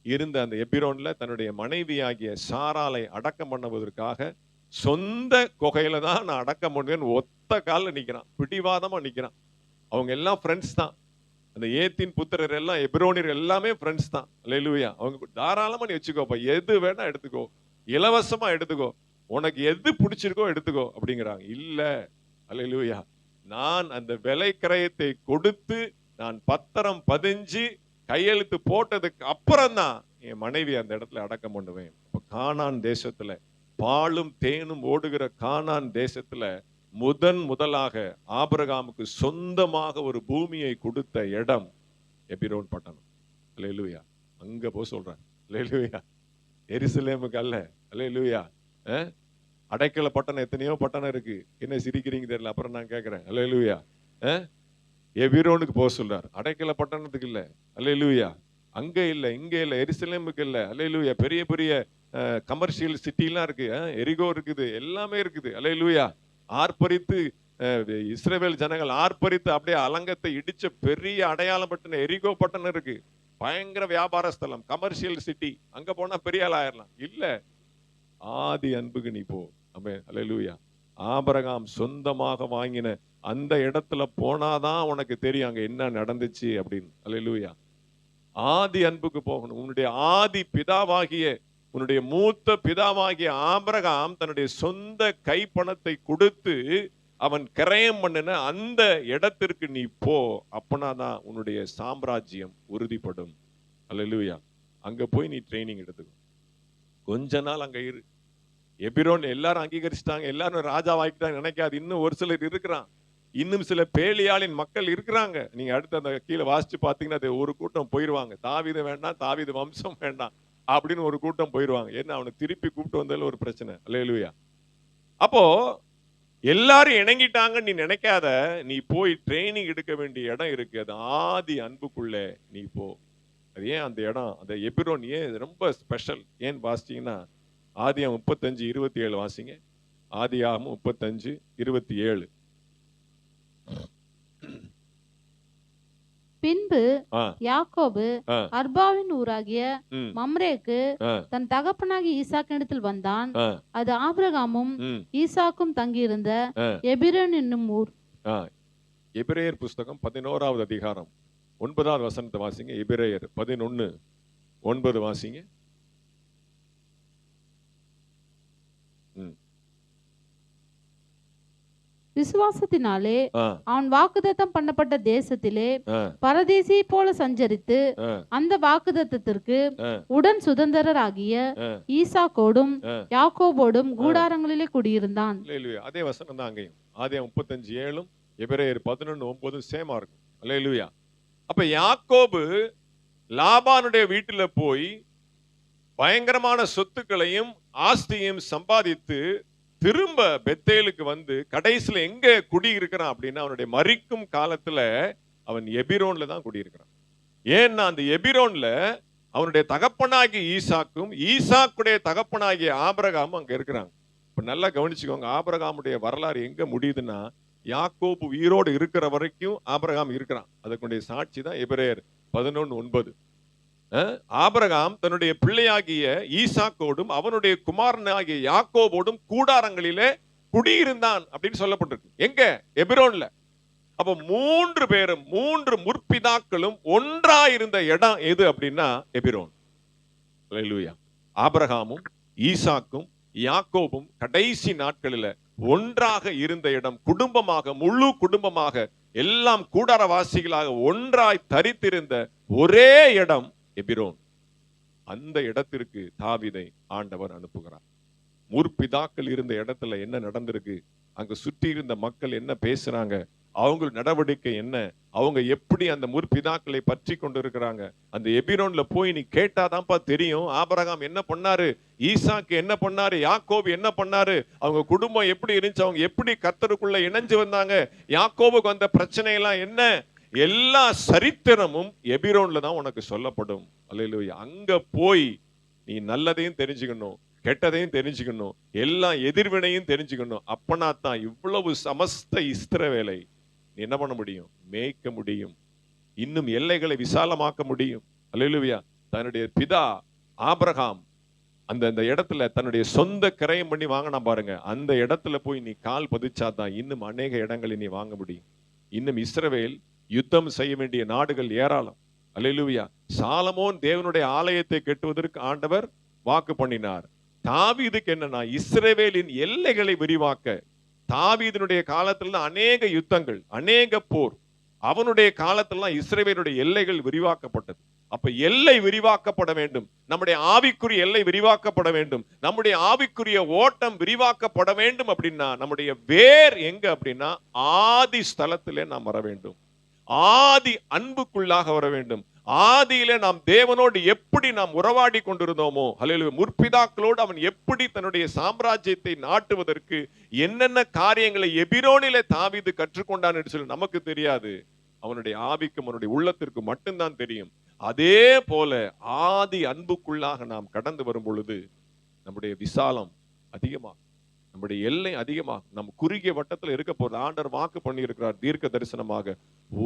இருந்த அந்த எபிரோன்ல தன்னுடைய மனைவியாகிய சாராலை அடக்கம் பண்ணுவதற்காக சொந்த குகையில தான் நான் அடக்கம் பண்ணுவேன்னு ஒத்த காலில் நிக்கிறான், பிடிவாதமா நிக்கிறான். அவங்க எல்லாம் ஃப்ரெண்ட்ஸ் தான். அந்த ஏத்தின் புத்திரர் எல்லாம், எபிரோனியர் எல்லாமே ஃப்ரெண்ட்ஸ் தான். அல்லேலூயா. அவங்க தாராளமா நீ வச்சுக்கோப்பா, எது வேணா எடுத்துக்கோ, இலவசமா எடுத்துக்கோ, உனக்கு எது பிடிச்சிருக்கோ எடுத்துக்கோ அப்படிங்கிறாங்க. இல்ல, அல்லேலூயா, நான் அந்த விலை கிரயத்தை கொடுத்து நான் பத்திரம் பதிஞ்சு கையெழுத்து போட்டதுக்கு அப்புறம் தான் என் மனைவி அந்த இடத்துல அடக்கம் பண்ணுவேன். கானான் தேசத்துல, பாலும் தேனும் ஓடுகிற கானான் தேசத்துல முதலாக ஆபிரகாமுக்கு சொந்தமாக ஒரு பூமியை கொடுத்த இடம் எபிரோன் பட்டணம். அல்லேலூயா. அங்க போ சொல்றேன். அல்லேலூயா. எருசலேமுக்கு அல்ல. அல்லேலூயா. அடைக்கல பட்டணம் எத்தனையோ பட்டணம் இருக்கு. என்ன சிரிக்கிறீங்க தெரியல, அப்புறம் நான் கேட்கிறேன். அல்லேலூயா. எபிரோனுக்கு போக சொல்றார், அடைக்கல பட்டணத்துக்கு இல்ல. அல்லேலூயா. அங்க இல்ல, இங்க இல்ல, எருசலேமுக்கு இல்ல. அல்லேலூயா. பெரிய பெரிய கமர்ஷியல் சிட்டிலாம் இருக்கு, எரிகோ இருக்குது, எல்லாமே இருக்குது. அல்லேலூயா. ஆர்ப்பரித்து இஸ்ரவேல் ஜனங்கள் ஆர்ப்பரித்து அப்படியே அலங்கத்தை இடிச்ச பெரிய அடையாளம் பட்டின எரிகோ பட்டணம் இருக்கு. பயங்கர வியாபார ஸ்தலம், கமர்ஷியல் சிட்டி. அங்க போனா பெரிய ஆள் ஆயிரலாம். இல்ல, ஆதி அன்புக்கு நீ போ. ஆமென். அல்லேலூயா. ஆபிரகாம் சொந்தமாக வாங்கின அந்த இடத்துல போனாதான் உனக்கு தெரியும் அங்க என்ன நடந்துச்சு அப்படின்னு. அல்லேலூயா. ஆதி அன்புக்கு போகணும். உன்னுடைய ஆதி பிதாவாகிய, உன்னுடைய மூத்த பிதாவாகிய ஆபிரகாம் தன்னுடைய சொந்த கைப்பணத்தை கொடுத்து அவன் கிரயம் பண்ணின அந்த இடத்திற்கு நீ போ. அப்பனாதான் உன்னுடைய சாம்ராஜ்யம் உறுதிப்படும். அல்லேலூயா. அங்க போய் நீ ட்ரைனிங் எடுத்துக்கோ. கொஞ்ச நாள் அங்க இரு. எபிரோன் எல்லாரும் அங்கீகரிச்சிட்டாங்க, எல்லாரும் ராஜாவாக்கிட்டாங்க நினைக்காது. இன்னும் ஒரு சிலர் இருக்கிறான், இன்னும் சில பேலியாளின் மக்கள் இருக்கிறாங்க. நீங்க அடுத்து அந்த கீழே வாசிச்சு பாத்தீங்கன்னா ஒரு கூட்டம் போயிருவாங்க. தாவீது வேண்டாம், தாவீது வம்சம் வேண்டாம் அப்படின்னு ஒரு கூட்டம் போயிருவாங்க. ஏன்னா அவனை திருப்பி கூப்பிட்டு வந்ததுல ஒரு பிரச்சனை. அல்லேலூயா. அப்போ எல்லாரும் இணங்கிட்டாங்க நீ நினைக்காத. நீ போய் ட்ரைனிங் எடுக்க வேண்டிய இடம் இருக்கு. அது ஆதி அன்புக்குள்ளே நீ போ. அது ஏன் அந்த இடம், அந்த எபிரோன் ஏன் ரொம்ப ஸ்பெஷல் ஏன்னு வாசிச்சீங்கன்னா, ஆதியாகமம் 35:27 வாசிங்க. ஆதியாகமம் 35:27. பின்பு யாக்கோபு அர்பாவின் ஊராகிய மம்ரேக்கு தன் தகப்பனாகிய ஈசாக்கினிடத்தில் வந்தான். அது ஆபிரகாமும் ஈசாக்கும் தங்கியிருந்த எபிரோன் என்னும் ஊர். எபிரேயர் புஸ்தகம் 11வது அதிகாரம் 9வது வசனத்தை வாசிங்க. எபிரேயர் 11:9 வாசிங்க. விசுவாசத்தினாலே அவன் வாக்குத்தத்தம் பண்ணப்பட்ட தேசத்திலே பரதேசி போல சஞ்சரித்து அந்த வாக்குத்தத்தத்திற்கு உடன் சுதந்திரராகிய ஈசாக்கோடும் யாக்கோபோடும் கூடாரங்களிலே குடியிருந்தான். அதே வசனம் தான் அங்கேயும். ஆதியாகமம் 35:7 எபிரேயர் 11:9 சேமா இருக்கும். அல்லேலூயா. அப்ப யாக்கோபு லாபானுடைய வீட்டுல போய் பயங்கரமான சொத்துக்களையும் ஆஸ்தியையும் சம்பாதித்து திரும்ப பெத்தேலுக்கு வந்து கடைசியில எங்க குடி இருக்கிறான் அப்படின்னா, அவனுடைய மரிக்கும் காலத்துல அவன் எபிரோன்ல தான் குடியிருக்கிறான். ஏன்னா அந்த எபிரோன்ல அவனுடைய தகப்பனாகிய ஈசாக்கும் ஈசாக்குடைய தகப்பனாகிய ஆபிரகாமும் அங்க இருக்கிறாங்க. இப்ப நல்லா கவனிச்சுக்கோங்க, ஆபிரகாமுடைய வரலாறு எங்க முடியுதுன்னா, யாக்கோபு உயிரோடு இருக்கிற வரைக்கும் ஆபிரகாம் இருக்கிறான். அதுக்குடைய சாட்சி தான் எபிரேயர் 11:9. ஆபிரகாம் தன்னுடைய பிள்ளையாகிய ஈசாக்கோடும் அவனுடைய குமாரனாகிய யாக்கோபோடும் கூடாரங்களிலே குடியிருந்தான் அப்படின்னு சொல்லப்பட்டிருக்கு. எங்க? எபிரோன்ல. அப்ப 3 பேரும் 3 முற்பிதாக்களும் ஒன்றாயிருந்த இடம் எது அப்படின்னா எபிரோன். அல்லேலூயா. ஆபிரகாமும் ஈசாக்கும் யாக்கோபும் கடைசி நாட்களில ஒன்றாக இருந்த இடம், குடும்பமாக, முழு குடும்பமாக, எல்லாம் கூடாரவாசிகளாக ஒன்றாய் தரித்திருந்த ஒரே இடம் எபிரோன். அந்த இடத்திற்கு தாவீதை ஆண்டவர் அனுப்புகிறார். முற்பிதாக்கள் இருந்த இடத்துல என்ன நடந்திருக்கு, அங்க சுற்றி இருந்த மக்கள் என்ன பேசுறாங்க, அவங்க நடவடிக்கை என்ன, அவங்க எப்படி அந்த முற்பிதாக்களை பற்றி கொண்டிருக்கிறாங்க, அந்த எபிரோன்ல போய் நீ கேட்டாதான்ப்பா தெரியும். ஆபிரகாம் என்ன பண்ணாரு, ஈசாக்கு என்ன பண்ணாரு, யாக்கோபு என்ன பண்ணாரு, அவங்க குடும்பம் எப்படி இருந்துச்சு, அவங்க எப்படி கர்த்தருக்குள்ள இணைஞ்சு வந்தாங்க, யாக்கோபுக்கு வந்த பிரச்சனை எல்லாம் என்ன, எல்லா சரித்திரமும் எபிரோன்ல தான் உனக்கு சொல்லப்படும். அல்லேலூயா. அங்க போய் நீ நல்லதையும் தெரிஞ்சுக்கணும், கெட்டதையும் தெரிஞ்சுக்கணும், எல்லா எதிர்வினையும் தெரிஞ்சுக்கணும். அப்பனா தான் இவ்வளவு சமஸ்த இஸ்ரவேலை நீ என்ன பண்ண முடியும், மேய்க்க முடியும், இன்னும் எல்லைகளை விசாலமாக்க முடியும். அல்லேலூயா. தன்னுடைய பிதா ஆபிரகாம் அந்த இடத்துல தன்னுடைய சொந்த கிரயம் பண்ணி வாங்கினா பாருங்க, அந்த இடத்துல போய் நீ கால் பதிச்சாதான் இன்னும் அநேக இடங்களை நீ வாங்க முடியும். இன்னும் இஸ்ரவேல் யுத்தம் செய்ய வேண்டிய நாடுகள் ஏராளம். அல்லேலூயா. சாலமோன் தேவனுடைய ஆலயத்தை கட்டுவதற்கு ஆண்டவர் வாக்கு பண்ணினார். தாவீதுக்கு என்னன்னா, இஸ்ரவேலின் எல்லைகளை விரிவாக்க. தாவீதினுடைய காலத்துல அநேக யுத்தங்கள், அநேக போர். அவனுடைய காலத்துல இஸ்ரவேலுடைய எல்லைகள் விரிவாக்கப்பட்டது. அப்ப எல்லை விரிவாக்கப்பட வேண்டும். நம்முடைய ஆவிக்குரிய எல்லை விரிவாக்கப்பட வேண்டும். நம்முடைய ஆவிக்குரிய ஓட்டம் விரிவாக்கப்பட வேண்டும். அப்படின்னா நம்முடைய வேர் எங்க அப்படின்னா ஆதி ஸ்தலத்திலே நாம் வர வேண்டும். ஆதி அன்புக்குள்ளாக வர வேண்டும். ஆதியிலே நாம் தேவனோடு எப்படி நாம் உறவாடி கொண்டிருந்தோமோ, ஹல்லேலூயா, முற்பிதாக்களோடு அவன் எப்படி தன்னுடைய சாம்ராஜ்யத்தை நாட்டுவதற்கு என்னென்ன காரியங்களை எபிரோனிலே தாவீது கற்றுக்கொண்டான் என்று சொல்லி நமக்கு தெரியாது. அவனுடைய ஆவிக்கும் அவனுடைய உள்ளத்திற்கு மட்டும்தான் தெரியும். அதே போல ஆதி அன்புக்குள்ளாக நாம் கடந்து வரும் பொழுது நம்முடைய விசாலம் அதிகமாகும், நம்முடைய எல்லை அதிகமாகும். நம்ம குறுகிய வட்டத்தில் இருக்க போறது ஆண்டவர் வாக்கு பண்ணி இருக்கிறார் தீர்க்க தரிசனமாக,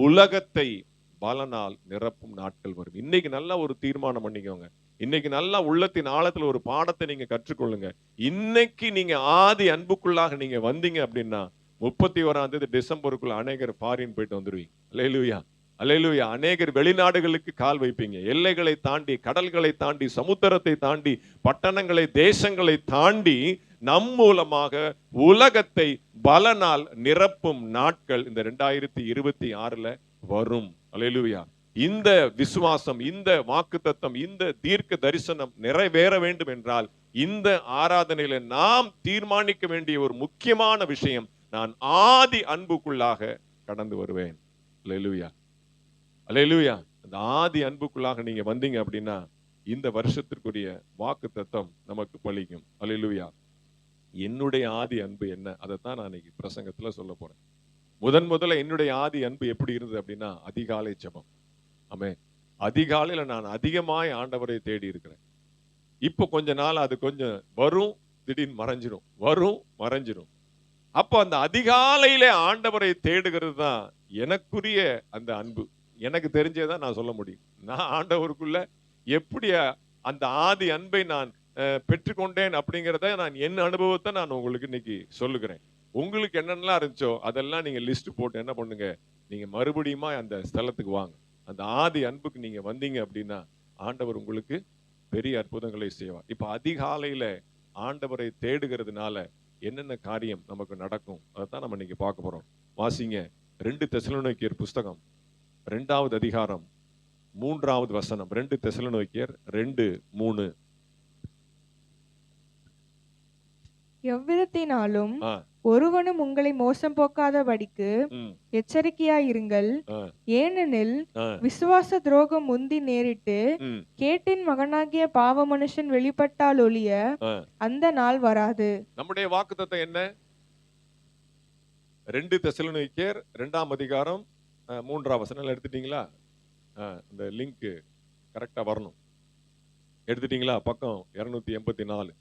உலகத்தை பலனால் நிரப்பும் நாட்கள் வரும். இன்னைக்கு நல்லா ஒரு தீர்மானம் பண்ணிக்கோங்க. இன்னைக்கு நல்லா உள்ளத்தின் ஆழத்துல ஒரு பாடத்தை நீங்க கற்றுக்கொள்ளுங்க. இன்னைக்கு நீங்க ஆதி அன்புக்குள்ளாக நீங்க வந்தீங்க அப்படின்னா 31ஆம் தேதி டிசம்பருக்குள்ள அநேகர் ஃபாரின் போயிட்டு வந்துருவீங்க. அல்லேலூயா, அல்லேலூயா. அநேகர் வெளிநாடுகளுக்கு கால் வைப்பீங்க. எல்லைகளை தாண்டி, கடல்களை தாண்டி, சமுத்திரத்தை தாண்டி, பட்டணங்களை, தேசங்களை தாண்டி நம் மூலமாக உலகத்தை பலனால் நிரப்பும் நாட்கள் இந்த 2026ல வரும். அல்லேலூயா. இந்த விசுவாசம், இந்த வாக்குத்தத்தம், இந்த தீர்க்க தரிசனம் நிறைவேற வேண்டும் என்றால் இந்த ஆராதனையில நாம் தீர்மானிக்க வேண்டிய ஒரு முக்கியமான விஷயம், நான் ஆதி அன்புக்குள்ளாக கடந்து வருவேன். அல்லேலூயா, அல்லேலூயா. அந்த ஆதி அன்புக்குள்ளாக நீங்க வந்தீங்க அப்படின்னா இந்த வருஷத்திற்குரிய வாக்குத்தத்தம் நமக்கு பலிக்கும். அல்லேலூயா. என்னுடைய ஆதி அன்பு என்ன, அதைத்தான் நான் இன்னைக்கு பிரசங்கத்துல சொல்ல போறேன். முதல்ல என்னுடைய ஆதி அன்பு எப்படி இருந்தது அப்படின்னா அதிகாலை ஜெபம். ஆமென். அதிகாலையில நான் அதிகமாய் ஆண்டவரை தேடி இருக்கிறேன். இப்போ கொஞ்ச நாள் அது கொஞ்சம் வரும், திடீர்னு மறைஞ்சிரும், வரும், மறைஞ்சிரும். அப்போ அந்த அதிகாலையிலே ஆண்டவரை தேடுகிறது தான் எனக்குரிய அந்த அன்பு. எனக்கு தெரிஞ்சதான் நான் சொல்ல முடியும். நான் ஆண்டவருக்குள்ள எப்படி அந்த ஆதி அன்பை நான் பெற்றுக்கொண்டேன் அப்படிங்கிறத நான் என் அனுபவத்தை நான் உங்களுக்கு இன்னைக்கு சொல்லுகிறேன். உங்களுக்கு என்னென்னலாம் இருந்துச்சோ அதெல்லாம் நீங்க லிஸ்ட் போட்டு என்ன பண்ணுங்க, நீங்க மறுபடியுமா அந்த ஸ்தலத்துக்கு வாங்க. அந்த ஆதி அன்புக்கு நீங்க வந்தீங்க அப்படின்னா ஆண்டவர் உங்களுக்கு பெரிய அற்புதங்களை செய்வார். இப்ப அதிகாலையில ஆண்டவரை தேடுகிறதுனால என்னென்ன காரியம் நமக்கு நடக்கும் அதைத்தான் நம்ம இன்னைக்கு பார்க்க போறோம். வாசிங்க 2 தெசலோனிக்கேயர் புஸ்தகம் 2வது அதிகாரம் 3வது வசனம். 2 தெசலோனிக்கேயர் 2:3. எவ்விதத்தினாலும் ஒருவனும் உங்களை மோசம் போக்காதபடிக்கு எச்சரிக்கையாயிருங்கள். ஏனெனில் விசுவாச துரோகம் முந்தி நேரிட்டு கேட்டின் மகனாகிய பாவ மனுஷன் வெளிப்பட்டால் ஒழிய அந்த நாள் வராது. நம்முடைய வாக்குத்தத்தம் என்ன? 2 தெசலோனிக்கேயர் 2ஆம் அதிகாரம் 3ஆம் வசனம். எடுத்துட்டீங்களா? இந்த லிங்க் கரெக்டா வரணும். எடுத்துட்டீங்களா? பக்கம் 284.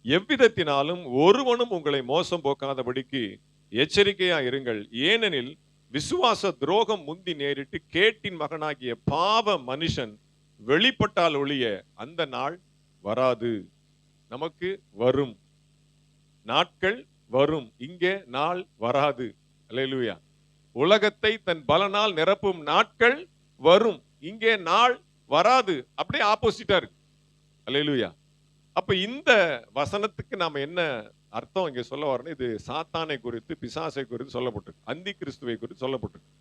எவ்விதத்தினாலும் ஒருவனும் உங்களை மோசம் போக்காதபடிக்கு எச்சரிக்கையா இருங்கள். ஏனெனில் விசுவாச துரோகம் முந்தி நேரிட்டு கேட்டின் மகனாகிய பாவ மனுஷன் வெளிப்பட்டால் ஒழிய அந்த நாள் வராது. நமக்கு வரும் நாட்கள் வரும், இங்கே நாள் வராது. அல்லேலூயா. உலகத்தை தன் பலனால் நிரப்பும் நாட்கள் வரும், இங்கே நாள் வராது. அப்படியே ஆப்போசிட்டா இருக்கு. அல்லேலூயா. அப்ப இந்த வசனத்துக்கு நாம என்ன அர்த்தம் இங்க சொல்ல வரணும்? இது சாத்தானை குறித்து, பிசாசை குறித்து சொல்லப்பட்டிருக்கு, அந்தி கிறிஸ்துவை குறித்து சொல்லப்பட்டிருக்கு.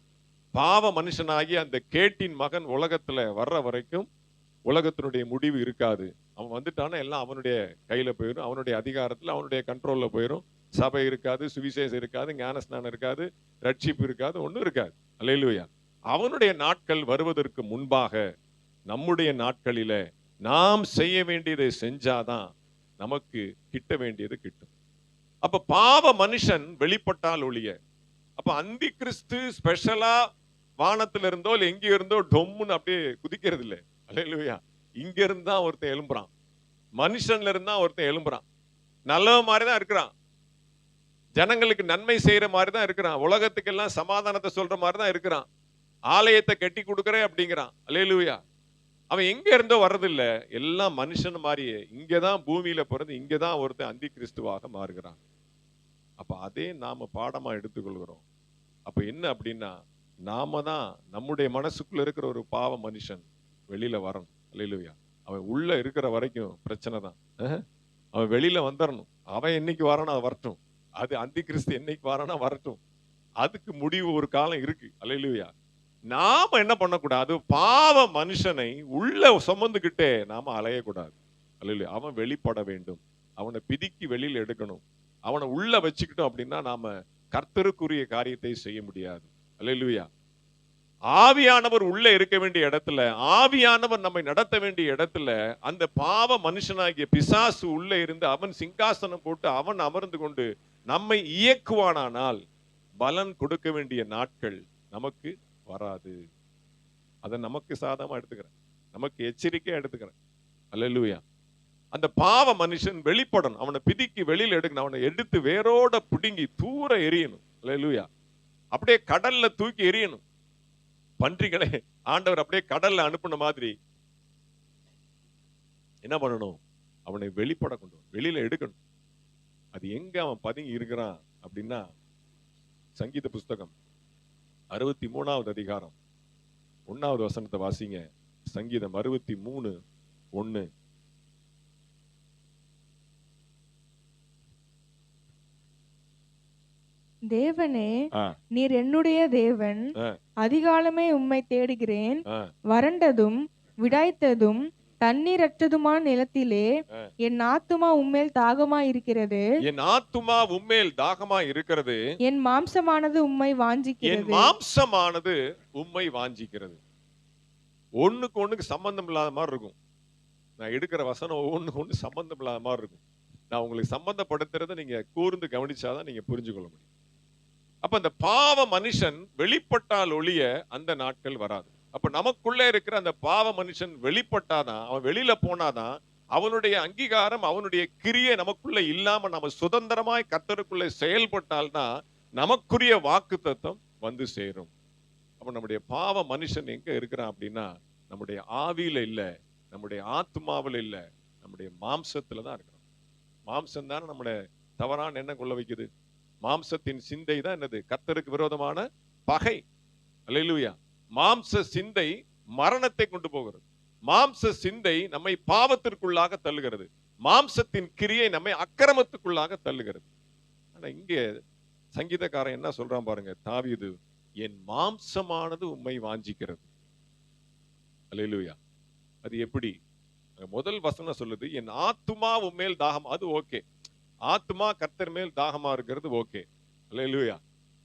பாவ மனுஷனாகி அந்த கேட்டின் மகன் உலகத்துல வர்ற வரைக்கும் உலகத்தினுடைய முடிவு இருக்காது. அவன் வந்துட்டானா எல்லாம் அவனுடைய கையில போயிடும், அவனுடைய அதிகாரத்துல, அவனுடைய கண்ட்ரோல்ல போயிடும். சபை இருக்காது, சுவிசேஷம் இருக்காது, ஞானஸ்நானம் இருக்காது, ரட்சிப்பு இருக்காது, ஒண்ணும் இருக்காது. அல்லேலூயா. அவனுடைய நாட்கள் வருவதற்கு முன்பாக நம்முடைய நாட்களில நாம் செய்ய வேண்டியதை செஞ்சாதான் நமக்கு கிட்ட வேண்டியது கிட்டும். அப்ப பாவ மனுஷன் வெளிப்பட்டால் ஒழிய, அப்ப அந்தி கிறிஸ்து ஸ்பெஷலா வானத்துல இருந்தோ இல்ல எங்க இருந்தோ டொம்முன்னு அப்படியே குதிக்கிறது இல்லை. அல்லேலூயா. இங்க இருந்தா ஒருத்தன் எழும்புறான், மனுஷன்ல இருந்தா ஒருத்தன் எழும்புறான். நல்ல மாதிரிதான் இருக்கிறான், ஜனங்களுக்கு நன்மை செய்யற மாதிரிதான் இருக்கிறான், உலகத்துக்கெல்லாம் சமாதானத்தை சொல்ற மாதிரிதான் இருக்கிறான், ஆலயத்தை கட்டி கொடுக்கறேன் அப்படிங்கிறான். அல்லேலூயா. அவன் எங்க இருந்தோ வர்றதில்ல, எல்லாம் மனுஷன் மாதிரியே இங்கதான் பூமியில பிறந்து இங்கதான் ஒருத்தன் அந்தி கிறிஸ்துவாக மாறுகிறான். அப்ப அதே நாம பாடமா எடுத்துக்கொள்கிறோம். அப்ப என்ன அப்படின்னா நாம தான் நம்முடைய மனசுக்குள்ள இருக்கிற ஒரு பாவ மனுஷன் வெளியில வரணும். அல்லேலூயா. அவன் உள்ள இருக்கிற வரைக்கும் பிரச்சனை தான். அவன் வெளியில வந்துடணும். அவன் என்னைக்கு வரானா வரட்டும், அது அந்தி கிறிஸ்து என்னைக்கு வரானா வரட்டும். அதுக்கு முடிவு ஒரு காலம் இருக்கு. அல்லேலூயா. நாம என்ன பண்ணக்கூடாது, பாவ மனுஷனை உள்ள சுமந்துகிட்டே நாம அலையக்கூடாது. அல்லேலூயா. அவன் வெளிப்பட வேண்டும். அவனை பிதிக்கி வெளியில எடுக்கணும். அவனை உள்ள வச்சுக்கிட்டோம் அப்படின்னா நாம கர்த்தருக்குரிய காரியத்தை செய்ய முடியாது. அல்லேலூயா. ஆவியானவர் உள்ள இருக்க வேண்டிய இடத்துல, ஆவியானவர் நம்மை நடத்த வேண்டிய இடத்துல, அந்த பாவ மனுஷனாகிய பிசாசு உள்ள இருந்து அவன் சிங்காசனம் போட்டு அவன் அமர்ந்து கொண்டு நம்மை இயக்குவானானால் பலன் கொடுக்க வேண்டிய நாட்கள் நமக்கு வராது. அதை நமக்கு சாதமா எடுத்துக்கிறேன், நமக்கு எச்சரிக்கையா எடுத்துக்கிறேன். அல்லேலூயா. அந்த பாவ மனுஷன் வெளிப்படணும். அவனை பிதிக்கி வெளியில எடுக்கணும். அவனை எடுத்து வேரோட பிடுங்கி தூர எரியணும். அல்லேலூயா. அப்படியே கடல்ல தூக்கி எரியணும். பன்றிகளை ஆண்டவர் அப்படியே கடல்ல அனுப்புன மாதிரி என்ன பண்ணணும், அவனை வெளிப்பட கொண்டு வெளியில எடுக்கணும். அது எங்க அவன் பதுங்கி இருக்கிறான் அப்படின்னா, சங்கீத புஸ்தகம் 63வது அதிகாரம் 1வது வசனத்தை வாசிங்க. சங்கீதம் 63:1. தேவனே, நீர் என்னுடைய தேவன், அதிகாலமே உம்மை தேடுகிறேன். வறண்டதும் விடாய்த்ததும் தண்ணீரற்றதுமான நிலத்திலே என் ஆத்துமா உம்மேல் தாகமா இருக்கிறது. என் ஆத்துமா உம்மேல் தாகமா இருக்கிறது. என் மாம்சமானது உம்மை வாஞ்சிக்கிறது. என் மாம்சமானது உம்மை வாஞ்சிக்கிறது. ஒண்ணுக்கு ஒண்ணுக்கு சம்பந்தம் இல்லாத மாதிரி இருக்கும். நான் எடுக்கிற வசனம் ஒவ்வொன்றுக்கு ஒண்ணு சம்பந்தம் இல்லாத மாதிரி இருக்கும். நான் உங்களுக்கு சம்பந்தப்படுத்துறதை நீங்க கூர்ந்து கவனிச்சாதான் நீங்க புரிஞ்சுக்கொள்ள முடியும். அப்ப அந்த பாவ மனுஷன் வெளிப்பட்டால் ஒழிய அந்த நாட்கள் வராது. அப்ப நமக்குள்ள இருக்கிற அந்த பாவ மனுஷன் வெளிப்பட்டாதான், அவன் வெளியில போனாதான் அவனுடைய அங்கீகாரம், அவனுடைய கிரியை நமக்குள்ள இல்லாம நம்ம சுதந்திரமாய் கர்த்தருக்குள்ள செயல்பட்டால்தான் நமக்குரிய வாக்குத்தத்தம் வந்து சேரும். அப்ப நம்முடைய பாவ மனுஷன் எங்க இருக்கிறான் அப்படின்னா, நம்முடைய ஆவியில இல்ல, நம்முடைய ஆத்மாவில் இல்ல, நம்முடைய மாம்சத்துலதான் இருக்கிறான். மாம்சம் தானே நம்முடைய தவறான எண்ணம் கொள்ள வைக்குது. மாம்சத்தின் சிந்தை தான் என்னது, கர்த்தருக்கு விரோதமான பகை. அல்லேலூயா. மாம்ச சிந்தை மரணத்தை கொண்டு போகிறது. மாம்ச சிந்தை நம்மை பாவத்திற்குள்ளாக தள்ளுகிறது. மாம்சத்தின் கிரியை நம்மை அக்கிரமத்துக்குள்ளாக தள்ளுகிறது. ஆனா இங்கே சங்கீதக்காரன் என்ன சொல்றான் பாருங்க, தாவீது, என் மாம்சமானது உம்மை வாஞ்சிக்கிறது. அல்லேலூயா. அது எப்படி? முதல் வசனம் சொல்லுது, என் ஆத்துமா உம்மேல் தாகம். அது ஓகே, ஆத்துமா கர்த்தர் மேல் தாகமா இருக்கிறது ஓகே. அல்லேலூயா.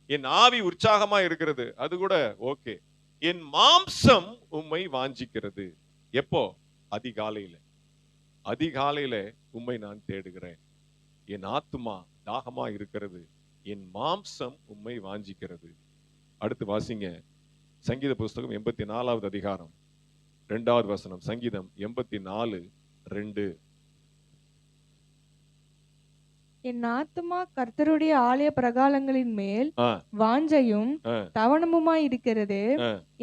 என் ஆவி உற்சாகமா இருக்கிறது, அது கூட ஓகே. என் மாம்சம் உம்மை வாஞ்சிக்கிறது. எப்போ? அதிகாலையில. அதிகாலையில உம்மை நான் தேடுகிறேன். என் ஆத்துமா தாகமா இருக்கிறது, என் மாம்சம் உம்மை வாஞ்சிக்கிறது. அடுத்து வாசிங்க, சங்கீத புஸ்தகம் 84வது அதிகாரம் 2வது வசனம். சங்கீதம் 84:2. என் ஆத்துமா கர்த்தருடைய ஆலய பிரகாரங்களின் மேல் வாஞ்சையும் தவணமுமாய் இருக்கிறது.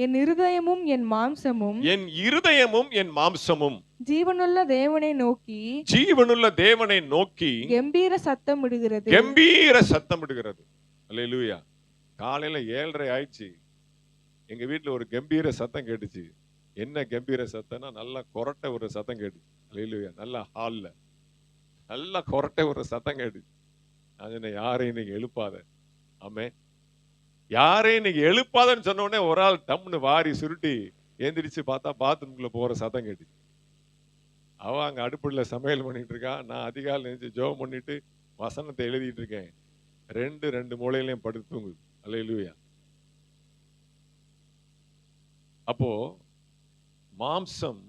என் இருதயமும் என் மாம்சமும், என் இருதயமும் என் மாம்சமும் ஜீவனுள்ள தேவனை நோக்கி, ஜீவனுள்ள தேவனை நோக்கி கம்பீர சத்தம் இடுகிறது. கம்பீர சத்தம் இடுகிறது. அல்லேலூயா. காலையில 7:30 ஆயிடுச்சு, எங்க வீட்டுல ஒரு கம்பீர சத்தம் கேட்டுச்சு. என்ன கம்பீர சத்தம்னா, நல்லா கொரட்டை ஒரு சத்தம் கேட்டுச்சு. அல்லேலூயா. நல்லா ஹால்ல நல்லா கொரட்டை ஒரு சத்தம் கேட்டுச்சு. அது யாரையும் நீங்க எழுப்பாத. ஆமே, யாரையும் நீங்க எழுப்பாதன்னு சொன்ன உடனே ஒரு ஆள் டம்னு வாரி சுருட்டி எந்திரிச்சு பார்த்தா பாத்ரூம்குள்ள போற சத்தம் கேட்டுச்சு. அவ அங்க அடுப்புல சமையல் பண்ணிட்டு இருக்கா, நான் அதிகாலை நினைச்சு ஜெபம் பண்ணிட்டு வசனத்தை எழுதிட்டு இருக்கேன். ரெண்டு மூலையிலையும் படுத்து தூங்குது. அல்லேலூயா. அப்போ மாம்சம்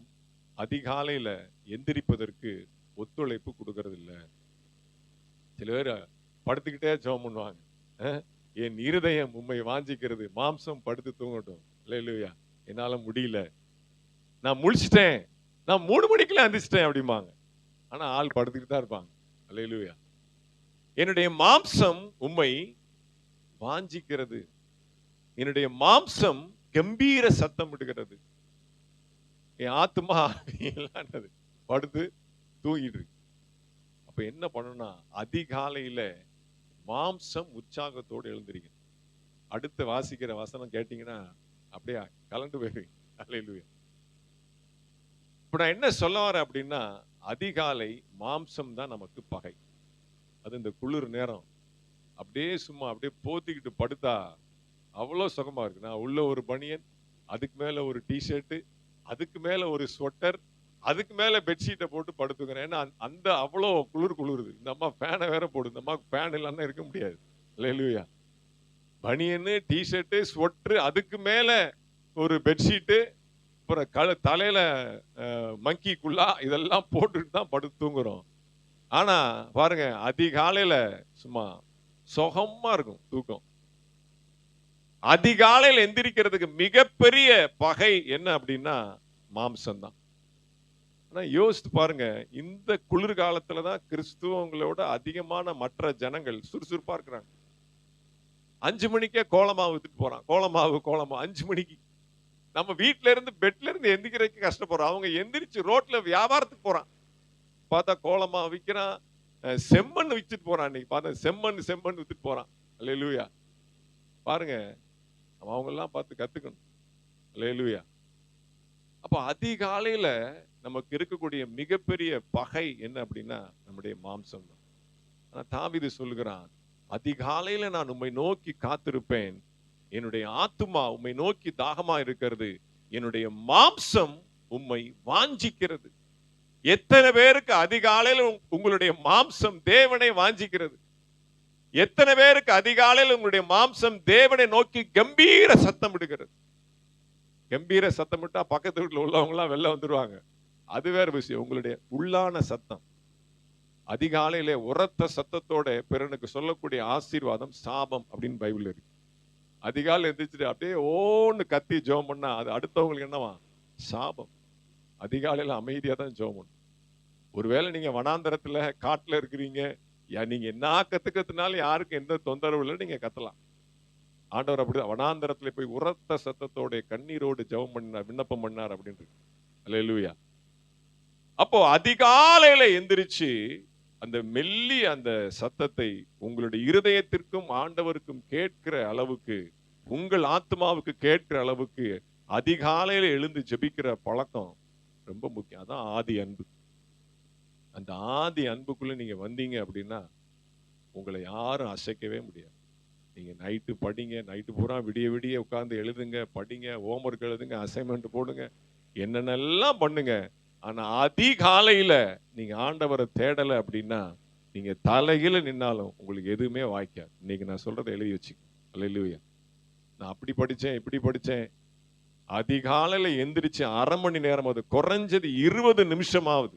அதிகாலையில எந்திரிப்பதற்கு ஒத்துழைப்பு கொடுக்கறது இல்ல. சில பேர் படுத்துக்கிட்டே ஜெபம் பண்ணுவாங்க. என் இருதயம் உம்மை வாஞ்சிக்கிறது, மாம்சம் படுத்து தூங்கட்டும். அல்லேலூயா. என்னால முடியல, நான் முழிச்சிட்டேன், நான் 3 மணிக்குள்ள எந்திரிச்சிட்டேன் அப்படிம்பாங்க. ஆனா ஆள் படுத்துக்கிட்டு தான் இருப்பாங்க. அல்லேலூயா. என்னுடைய மாம்சம் உம்மை வாஞ்சிக்கிறது, என்னுடைய மாம்சம் கம்பீர சத்தம் விடுகிறது. என் ஆத்துமா எல்லாம் படுத்து தூங்கிட்டு இருக்கு. அப்ப என்ன பண்ணணும்னா, அதிகாலையில மாம்சம் உற்சாகத்தோடு எழுந்திருக்கணும். அடுத்து வாசிக்கிற வசனம் கேட்டீங்கன்னா அப்படியே கலந்து போயிருவீங்க. அல்லேலூயா. இப்ப நான் என்ன சொல்ல வரேன் அப்படின்னா, அதிகாலை மாம்சம் தான் நமக்கு பகை. அது இந்த குளிர் நேரம் அப்படியே சும்மா அப்படியே போத்திக்கிட்டு படுத்தா அவ்வளோ சுகமா இருக்கு. நான் உள்ள ஒரு பனியன், அதுக்கு மேல ஒரு டிஷர்ட், அதுக்கு மேல ஒரு ஸ்வெட்டர், அதுக்கு மேல பெட்ஷீட்டை போட்டு படுத்துக்கிறேன். ஏன்னா அந்த அவ்வளோ குளிருது. இந்த அம்மா ஃபேனை வேற போடுது. இந்த அம்மாவுக்கு ஃபேன் இல்லாம இருக்க முடியாது. அல்லேலூயா. பனியனு, டிஷர்ட், ஸ்வெட்டர், அதுக்கு மேல ஒரு பெட்ஷீட்டு, அப்புறம் தலையில மங்கி குல்லா, இதெல்லாம் போட்டுட்டு தான் படுத்து தூங்குறோம். ஆனா பாருங்க, அதிகாலையில சும்மா சுகமா இருக்கும் தூக்கம். அதிகாலையில் எந்திரிக்கிறதுக்கு மிகப்பெரிய பகை என்ன அப்படின்னா மாம்சம் தான். ஆனா யோசித்து பாருங்க, இந்த குளிர்காலத்துலதான் கிறிஸ்துவங்களோட அதிகமான மற்ற ஜனங்கள் சுறுசுறுப்பா இருக்கிறாங்க. 5 மணிக்கே கோலமாவு வித்துட்டு போறான். கோலமாவு 5 மணிக்கு. நம்ம வீட்டுல இருந்து பெட்ல இருந்து எந்திரிக்கிறதுக்கு கஷ்டப்படுறோம். அவங்க எந்திரிச்சு ரோட்ல வியாபாரத்துக்கு போறான். பார்த்தா கோலமாவு விற்கிறான், செம்மண் வித்துட்டு போறான். இன்னைக்கு பார்த்தா செம்மண் வித்துட்டு போறான். அல்லேலூயா. பாருங்க, அவங்க எல்லாம் பார்த்து கத்துக்கணும். அல்லேலூயா. அப்ப அதிகாலையில நமக்கு இருக்கக்கூடிய மிகப்பெரிய பகை என்ன அப்படின்னா நம்முடைய மாம்சம் தான். ஆனா தாவீது சொல்லுகிறான், அதிகாலையில நான் உம்மை நோக்கி காத்திருப்பேன், என்னுடைய ஆத்துமா உம்மை நோக்கி தாகமா இருக்கிறது, என்னுடைய மாம்சம் உம்மை வாஞ்சிக்கிறது. எத்தனை பேருக்கு அதிகாலையில உங்களுடைய மாம்சம் தேவனை வாஞ்சிக்கிறது? எத்தனை பேருக்கு அதிகாலையில் உங்களுடைய மாம்சம் தேவனை நோக்கி கம்பீர சத்தம் விடுகிறது? கம்பீர சத்தம் விட்டா பக்கத்து வீட்டுல உள்ளவங்க எல்லாம் வெளில வந்துருவாங்க. அது வேற விஷயம். உங்களுடைய உள்ளான சத்தம் அதிகாலையிலே உரத்த சத்தத்தோட பிறனுக்கு சொல்லக்கூடிய ஆசீர்வாதம் சாபம் அப்படின்னு பைபிள் இருக்கு. அதிகாலை எந்திரிச்சுட்டு அப்படியே ஓன்னு கத்தி ஜெபம் பண்ணா அது அடுத்தவங்களுக்கு என்னவா? சாபம். அதிகாலையில அமைதியா தான் ஜெபம் பண்ணணும். ஒருவேளை நீங்க வனாந்தரத்துல காட்டுல இருக்கிறீங்க, நீங்க என்ன கத்துக்கிறதுனால யாருக்கும் எந்த தொந்தரவு இல்லை, நீங்க கத்தலாம். ஆண்டவர் அப்படிதான் வனாந்தரத்துல போய் உரத்த சத்தத்தோட கண்ணீரோடு ஜெபம் பண்ணார், விண்ணப்பம் பண்ணார் அப்படின்னு. அல்லேலூயா. அப்போ அதிகாலையில எந்திரிச்சு அந்த மெல்லி அந்த சத்தத்தை உங்களுடைய இருதயத்திற்கும் ஆண்டவருக்கும் கேட்கிற அளவுக்கு, உங்கள் ஆத்மாவுக்கு கேட்கிற அளவுக்கு அதிகாலையில எழுந்து ஜெபிக்கிற பழக்கம் ரொம்ப முக்கியம். அதான் ஆதி அன்பு. அந்த ஆதி அன்புக்குள்ள நீங்க வந்தீங்க அப்படின்னா உங்களை யாரும் அசைக்கவே முடியாது. நீங்க நைட்டு படிங்க, நைட்டு பூரா விடிய விடிய உட்கார்ந்து எழுதுங்க, படிங்க, ஹோம்ஒர்க் எழுதுங்க, அசைன்மெண்ட் போடுங்க, என்னென்னலாம் பண்ணுங்க. ஆனா அதிகாலையில நீங்க ஆண்டவரை தேடலை அப்படின்னா நீங்க தலையில நின்னாலும் உங்களுக்கு எதுவுமே வாய்க்காது. இன்னைக்கு நான் சொல்றதை எழுதி வச்சுக்க. அல்லேலூயா. நான் அப்படி படிச்சேன், இப்படி படிச்சேன். அதிகாலையில எந்திரிச்சு 1/2 மணி நேரம், அது குறைஞ்சது 20 நிமிஷமாவது,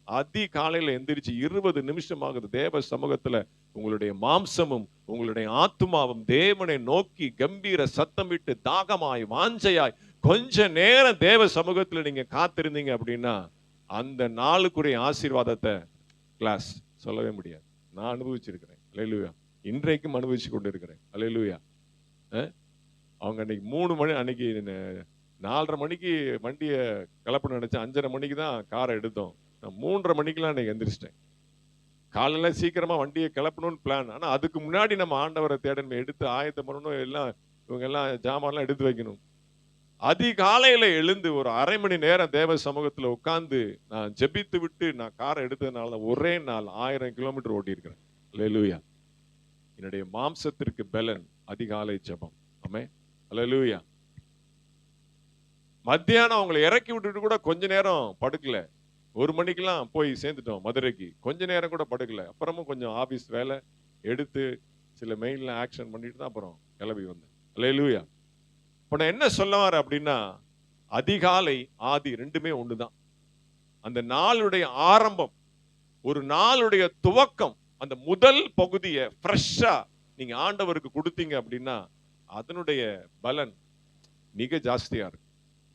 அதிகாலையில எந்திரிச்சு 20 நிமிஷமாகுது தேவ சமூகத்துல உங்களுடைய மாம்சமும் உங்களுடைய ஆத்துமாவும் தேவனை நோக்கி கம்பீர சத்தமிட்டு தாகமாய் வாஞ்சையாய் கொஞ்ச நேரம் தேவ சமூகத்துல நீங்க காத்திருந்தீங்க அப்படின்னா அந்த நாளுக்குரிய ஆசீர்வாதத்தை கிளாஸ் சொல்லவே முடியாது. நான் அனுபவிச்சிருக்கிறேன். அல்லேலூயா. இன்றைக்கும் அனுபவிச்சு கொண்டு இருக்கிறேன். அல்லேலூயா. அவங்க அன்னைக்கு 3 மணி, அன்னைக்கு 4:30 மணிக்கு வண்டியை கிளப்ப நினைச்சேன். 5:30 மணிக்கு தான் காரை எடுத்தோம். நான் 3:30 மணிக்கெல்லாம் அன்னைக்கு எந்திரிச்சிட்டேன். காலையில சீக்கிரமா வண்டியை கிளப்பணும்னு பிளான். ஆனா அதுக்கு முன்னாடி நம்ம ஆண்டவரை தேடணும், எடுத்து ஆயத்தம் பண்ணணும், எல்லாம் இவங்க எல்லாம் ஜாமான்லாம் எடுத்து வைக்கணும். அதிகாலையில எழுந்து ஒரு 1/2 மணி நேரம் தேவ சமூகத்துல உட்கார்ந்து நான் ஜெபித்து விட்டு நான் காரை எடுத்ததுனால ஒரே நாள் 1000 கிலோமீட்டர் ஓட்டி இருக்கிறேன். அல்லேலூயா. என்னுடைய மாம்சத்திற்கு பலன் அதிகாலை ஜெபம். ஆமென். அல்லேலூயா. மத்தியானம் அவங்களை இறக்கி விட்டுட்டு கூட கொஞ்ச நேரம் படுக்கல. 1 மணிக்கெல்லாம் போய் சேர்ந்துட்டோம் மதுரைக்கு. கொஞ்ச நேரம் கூட படுக்கல. அப்புறமும் கொஞ்சம் ஆபீஸ் வேலை எடுத்து சில மெயின்ல ஆக்ஷன் பண்ணிட்டு தான் அப்புறம் கிளம்பி வந்தேன். அல்லேலூயா. இப்ப நான் என்ன சொல்ல வரேன் அப்படின்னா, அதிகாலை ஆதி ரெண்டுமே ஒண்ணுதான். அந்த நாளுடைய ஆரம்பம், ஒரு நாளுடைய துவக்கம், அந்த முதல் பகுதியை ஃப்ரெஷ்ஷா நீங்க ஆண்டவருக்கு கொடுத்தீங்க அப்படின்னா அதனுடைய பலன் மிக ஜாஸ்தியா இருக்கு.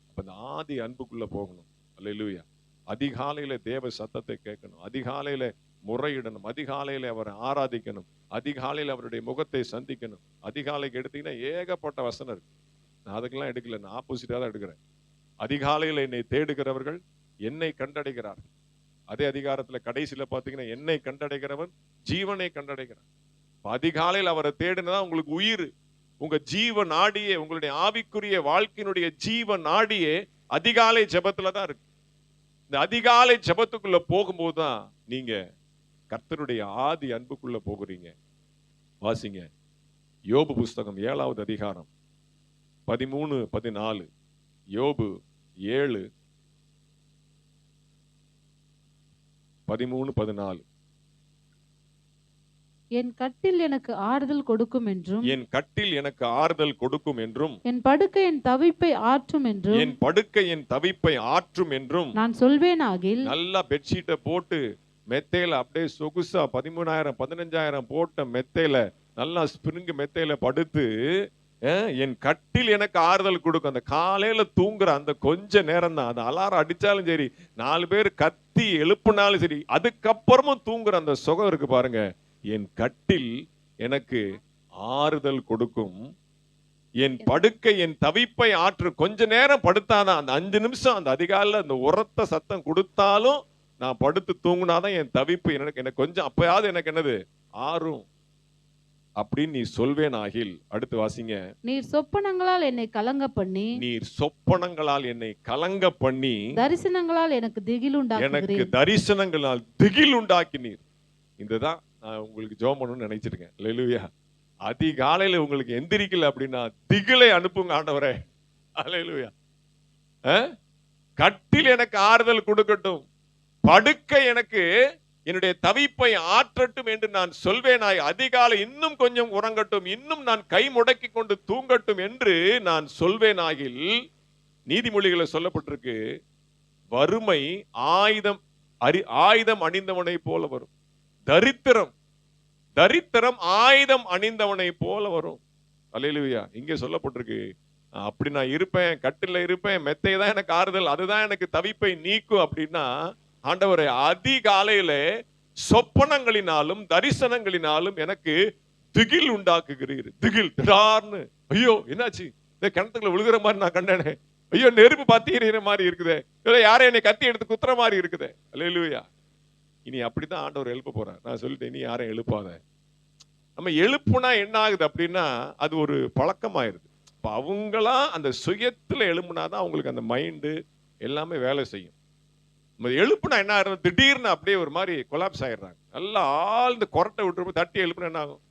அப்ப அந்த ஆதி அன்புக்குள்ள போகணும். அல்லேலூயா. அதிகாலையில தேவ சத்தத்தை கேட்கணும், அதிகாலையில முறையிடணும், அதிகாலையில அவரை ஆராதிக்கணும், அதிகாலையில அவருடைய முகத்தை சந்திக்கணும். அதிகாலைக்கு எடுத்தீங்கன்னா ஏகப்பட்ட வசனம் இருக்கு. நான் அதுக்கெல்லாம் எடுக்கல, நான் ஆப்போசிட்டா தான் எடுக்கிறேன். அதிகாலையில என்னை தேடுகிறவர்கள் என்னை கண்டடைகிறார்கள். அதே அதிகாரத்துல கடைசியில பாத்தீங்கன்னா என்னை கண்டடைகிறவன் ஜீவனை கண்டடைகிறான். அதிகாலையில் அவரை தேடினதான் உங்களுக்கு உயிர். உங்க ஜீவ நாடியே, உங்களுடைய ஆவிக்குரிய வாழ்க்கையினுடைய ஜீவ நாடியே அதிகாலை ஜெபத்துல தான் இருக்கு. இந்த அதிகாலை ஜெபத்துக்குள்ள போகும்போதுதான் நீங்க கர்த்தருடைய ஆதி அன்புக்குள்ள போகிறீங்க. வாசிங்க யோபு புஸ்தகம் 7வது அதிகாரம் 13, 14. யோபு 7:13-14. என் கட்டில் எனக்கு ஆறுதல் கொடுக்கும் என்றும் என் கட்டில் எனக்கு ஆறுதல் கொடுக்கும் என்றும் என் படுக்கை என் தவிப்பை ஆற்றும் என்றும் என் படுக்கை என் தவிப்பை ஆற்றும் என்றும் நான் சொல்வேனாகில். நல்லா பெட்ஷீட்டை போட்டு மெத்தையில அப்படியே சொகுசா 13,000 15,000 போட்ட மெத்தையில நல்லா ஸ்பிரிங் மெத்தையில படுத்து என் கட்டில் எனக்கு ஆறுதல் கொடுக்கும். அந்த காலையில தூங்குற அந்த கொஞ்ச நேரம் தான், அந்த அலாரம் அடிச்சாலும் சரி, 4 பேர் கத்தி எழுப்புனாலும் சரி, அதுக்கப்புறமும் தூங்குற அந்த சுகம் இருக்கு பாருங்க. என் கட்டில் எனக்கு ஆறுதல் கொடுக்கும், என் படுக்கை என் தவிப்பை ஆற்று. கொஞ்ச நேரம் படுத்தாதான், அந்த 5 நிமிஷம் அந்த அதிகாலையில் அந்த உரத்த சத்தம் கொடுத்தாலும் நான் படுத்து தூங்குனாதான் என் தவிப்பு எனக்கு கொஞ்சம் அப்பயாவது எனக்கு என்னது ஆறும் அப்படின்னு நீ சொல்வேனாகில். அடுத்து வாசிங்க. நீர் சொப்பனங்களால் என்னை கலங்க பண்ணி, நீர் சொப்பனங்களால் என்னை கலங்க பண்ணி, தரிசனங்களால் எனக்கு திகில் எனக்கு உண்டாக்குகிறீர். தரிசனங்களால் திகில் உண்டாக்கினீர். இதுதான் நான் உங்களுக்கு ஜெபம் பண்ணணும்னு நினைச்சிருக்கேன். அல்லேலூயா. அதிகாலையில உங்களுக்கு எந்திரிக்கல அப்படின்னா திகிலை அனுப்புங்க ஆண்டவரே. அல்லேலூயா. கட்டில் எனக்கு ஆறுதல் கொடுக்கட்டும், படுக்கை எனக்கு என்னுடைய தவிப்பை ஆற்றட்டும் என்று நான் சொல்வேனாய். அதிகாலை இன்னும் கொஞ்சம் உறங்கட்டும், இன்னும் நான் கை முடக்கி கொண்டு தூங்கட்டும் என்று நான் சொல்வேனாகில். நீதிமொழிகளை சொல்லப்பட்டிருக்கு, வறுமை ஆயுதம் அணிந்தவனை போல வரும், தரித்திரம் ஆயுதம் அணிந்தவனை போல வரும். அல்லேலூயா. இங்கே சொல்லப்பட்டிருக்கு, அப்படி நான் இருப்பேன், கட்டில இருப்பேன், மெத்தை தான் எனக்கு ஆறுதல், அதுதான் எனக்கு தவிப்பை நீக்கும் அப்படின்னா, ஆண்டவரே அதிகாலையில சொப்பனங்களினாலும் தரிசனங்களினாலும் எனக்கு திகில் உண்டாக்குகிறீர். திகில், திடார்னு, ஐயோ என்னாச்சு, இந்த கிணத்துக்குள்ள விழுகிற மாதிரி நான் கண்டனே, ஐயோ நெருப்பு பத்தி எறிகிற மாதிரி இருக்குதே, இல்லை யாரும் என்னை கத்தி எடுத்து குத்துற மாதிரி இருக்குதே. அல்லேலூயா. இனி அப்படித்தான் ஆண்டவர் எழுப்ப போறார். நான் சொல்லிட்டேன், இனி யாரும் எழுப்பாத. நம்ம எழுப்புனா என்ன ஆகுது அப்படின்னா, அது ஒரு பழக்கமாயிருது. இப்ப அவங்களா அந்த சுயத்துல எழுப்புனாதான் அவங்களுக்கு அந்த மைண்டு எல்லாமே வேலை செய்யும். எழுப்புனா என்ன ஆகுது, திடீர்னு அப்படியே ஒரு மாதிரி கொலாப்ஸ் ஆயிடுறாங்க. நல்லா ஆழ்ந்து கொரட்டை விட்டு தட்டி எழுப்புனா என்ன ஆகும்,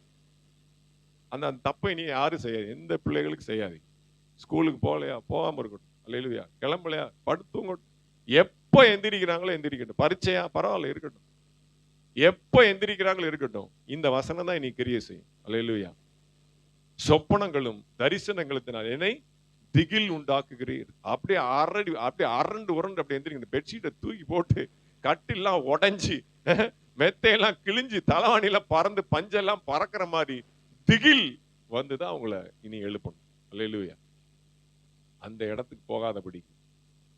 அந்த தப்பை நீ யாரும் செய்யாது, எந்த பிள்ளைகளுக்கு செய்யாது. ஸ்கூலுக்கு போகலையா, போகாம இருக்கட்டும். அல்லேலூயா. கிளம்பலையா, படுத்துங்கட்டும். எப்போ எந்திரிக்கிறாங்களோ எந்திரிக்கட்டும். பரீட்சையா, பரவாயில்ல இருக்கட்டும். எப்போ எந்திரிக்கிறாங்களோ இருக்கட்டும். இந்த வசனம் தான் நீ கிரியை செய்யும். அல்லேலூயா. சொப்பனங்களும் தரிசனங்களுத்தினால் என்னை திகில் உண்டாக்குகிறீர். அப்படியே அரண்டு உரண்டு அப்படி எந்திரிங்க. பெட்ஷீட்டை தூக்கி போட்டு கட்டெல்லாம் உடைஞ்சி மெத்தையெல்லாம் கிழிஞ்சு தலைவாணியெல்லாம் பறந்து பஞ்செல்லாம் பறக்கிற மாதிரி திகில் வந்துதான் அவங்கள இனி எழுப்பணும். அல்லேலூயா. அந்த இடத்துக்கு போகாதபடி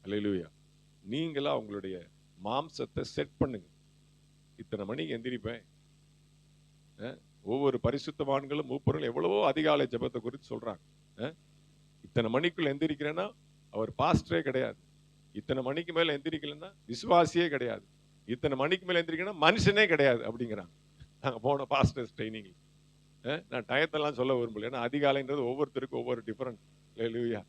அல்லேலூயா நீங்களா அவங்களுடைய மாம்சத்தை செட் பண்ணுங்க. இத்தனை மணிக்கு எந்திரிப்பேன். ஒவ்வொரு பரிசுத்தவான்களும் மூப்பர்களும் எவ்வளவோ அதிகாலை ஜெபத்தை குறித்து சொல்றாங்க. இத்தனை மணிக்குள்ள எந்திரிக்கிறேன்னா அவர் பாஸ்டரே கிடையாது. இத்தனை மணிக்கு மேல எந்திரிக்கலன்னா விசுவாசியே கிடையாது. இத்தனை மணிக்கு மேல எந்திரிக்கணும் மனுஷனே கிடையாது அப்படிங்கிறாங்க. நாங்க போன பாஸ்டர்ஸ் ட்ரைனிங். நான் டயத்தெல்லாம் சொல்ல விரும்பல, ஏன்னா அதிகாலைன்றது ஒவ்வொருத்தருக்கும் ஒவ்வொரு டிஃபரன்ஸ். அல்லேலூயா.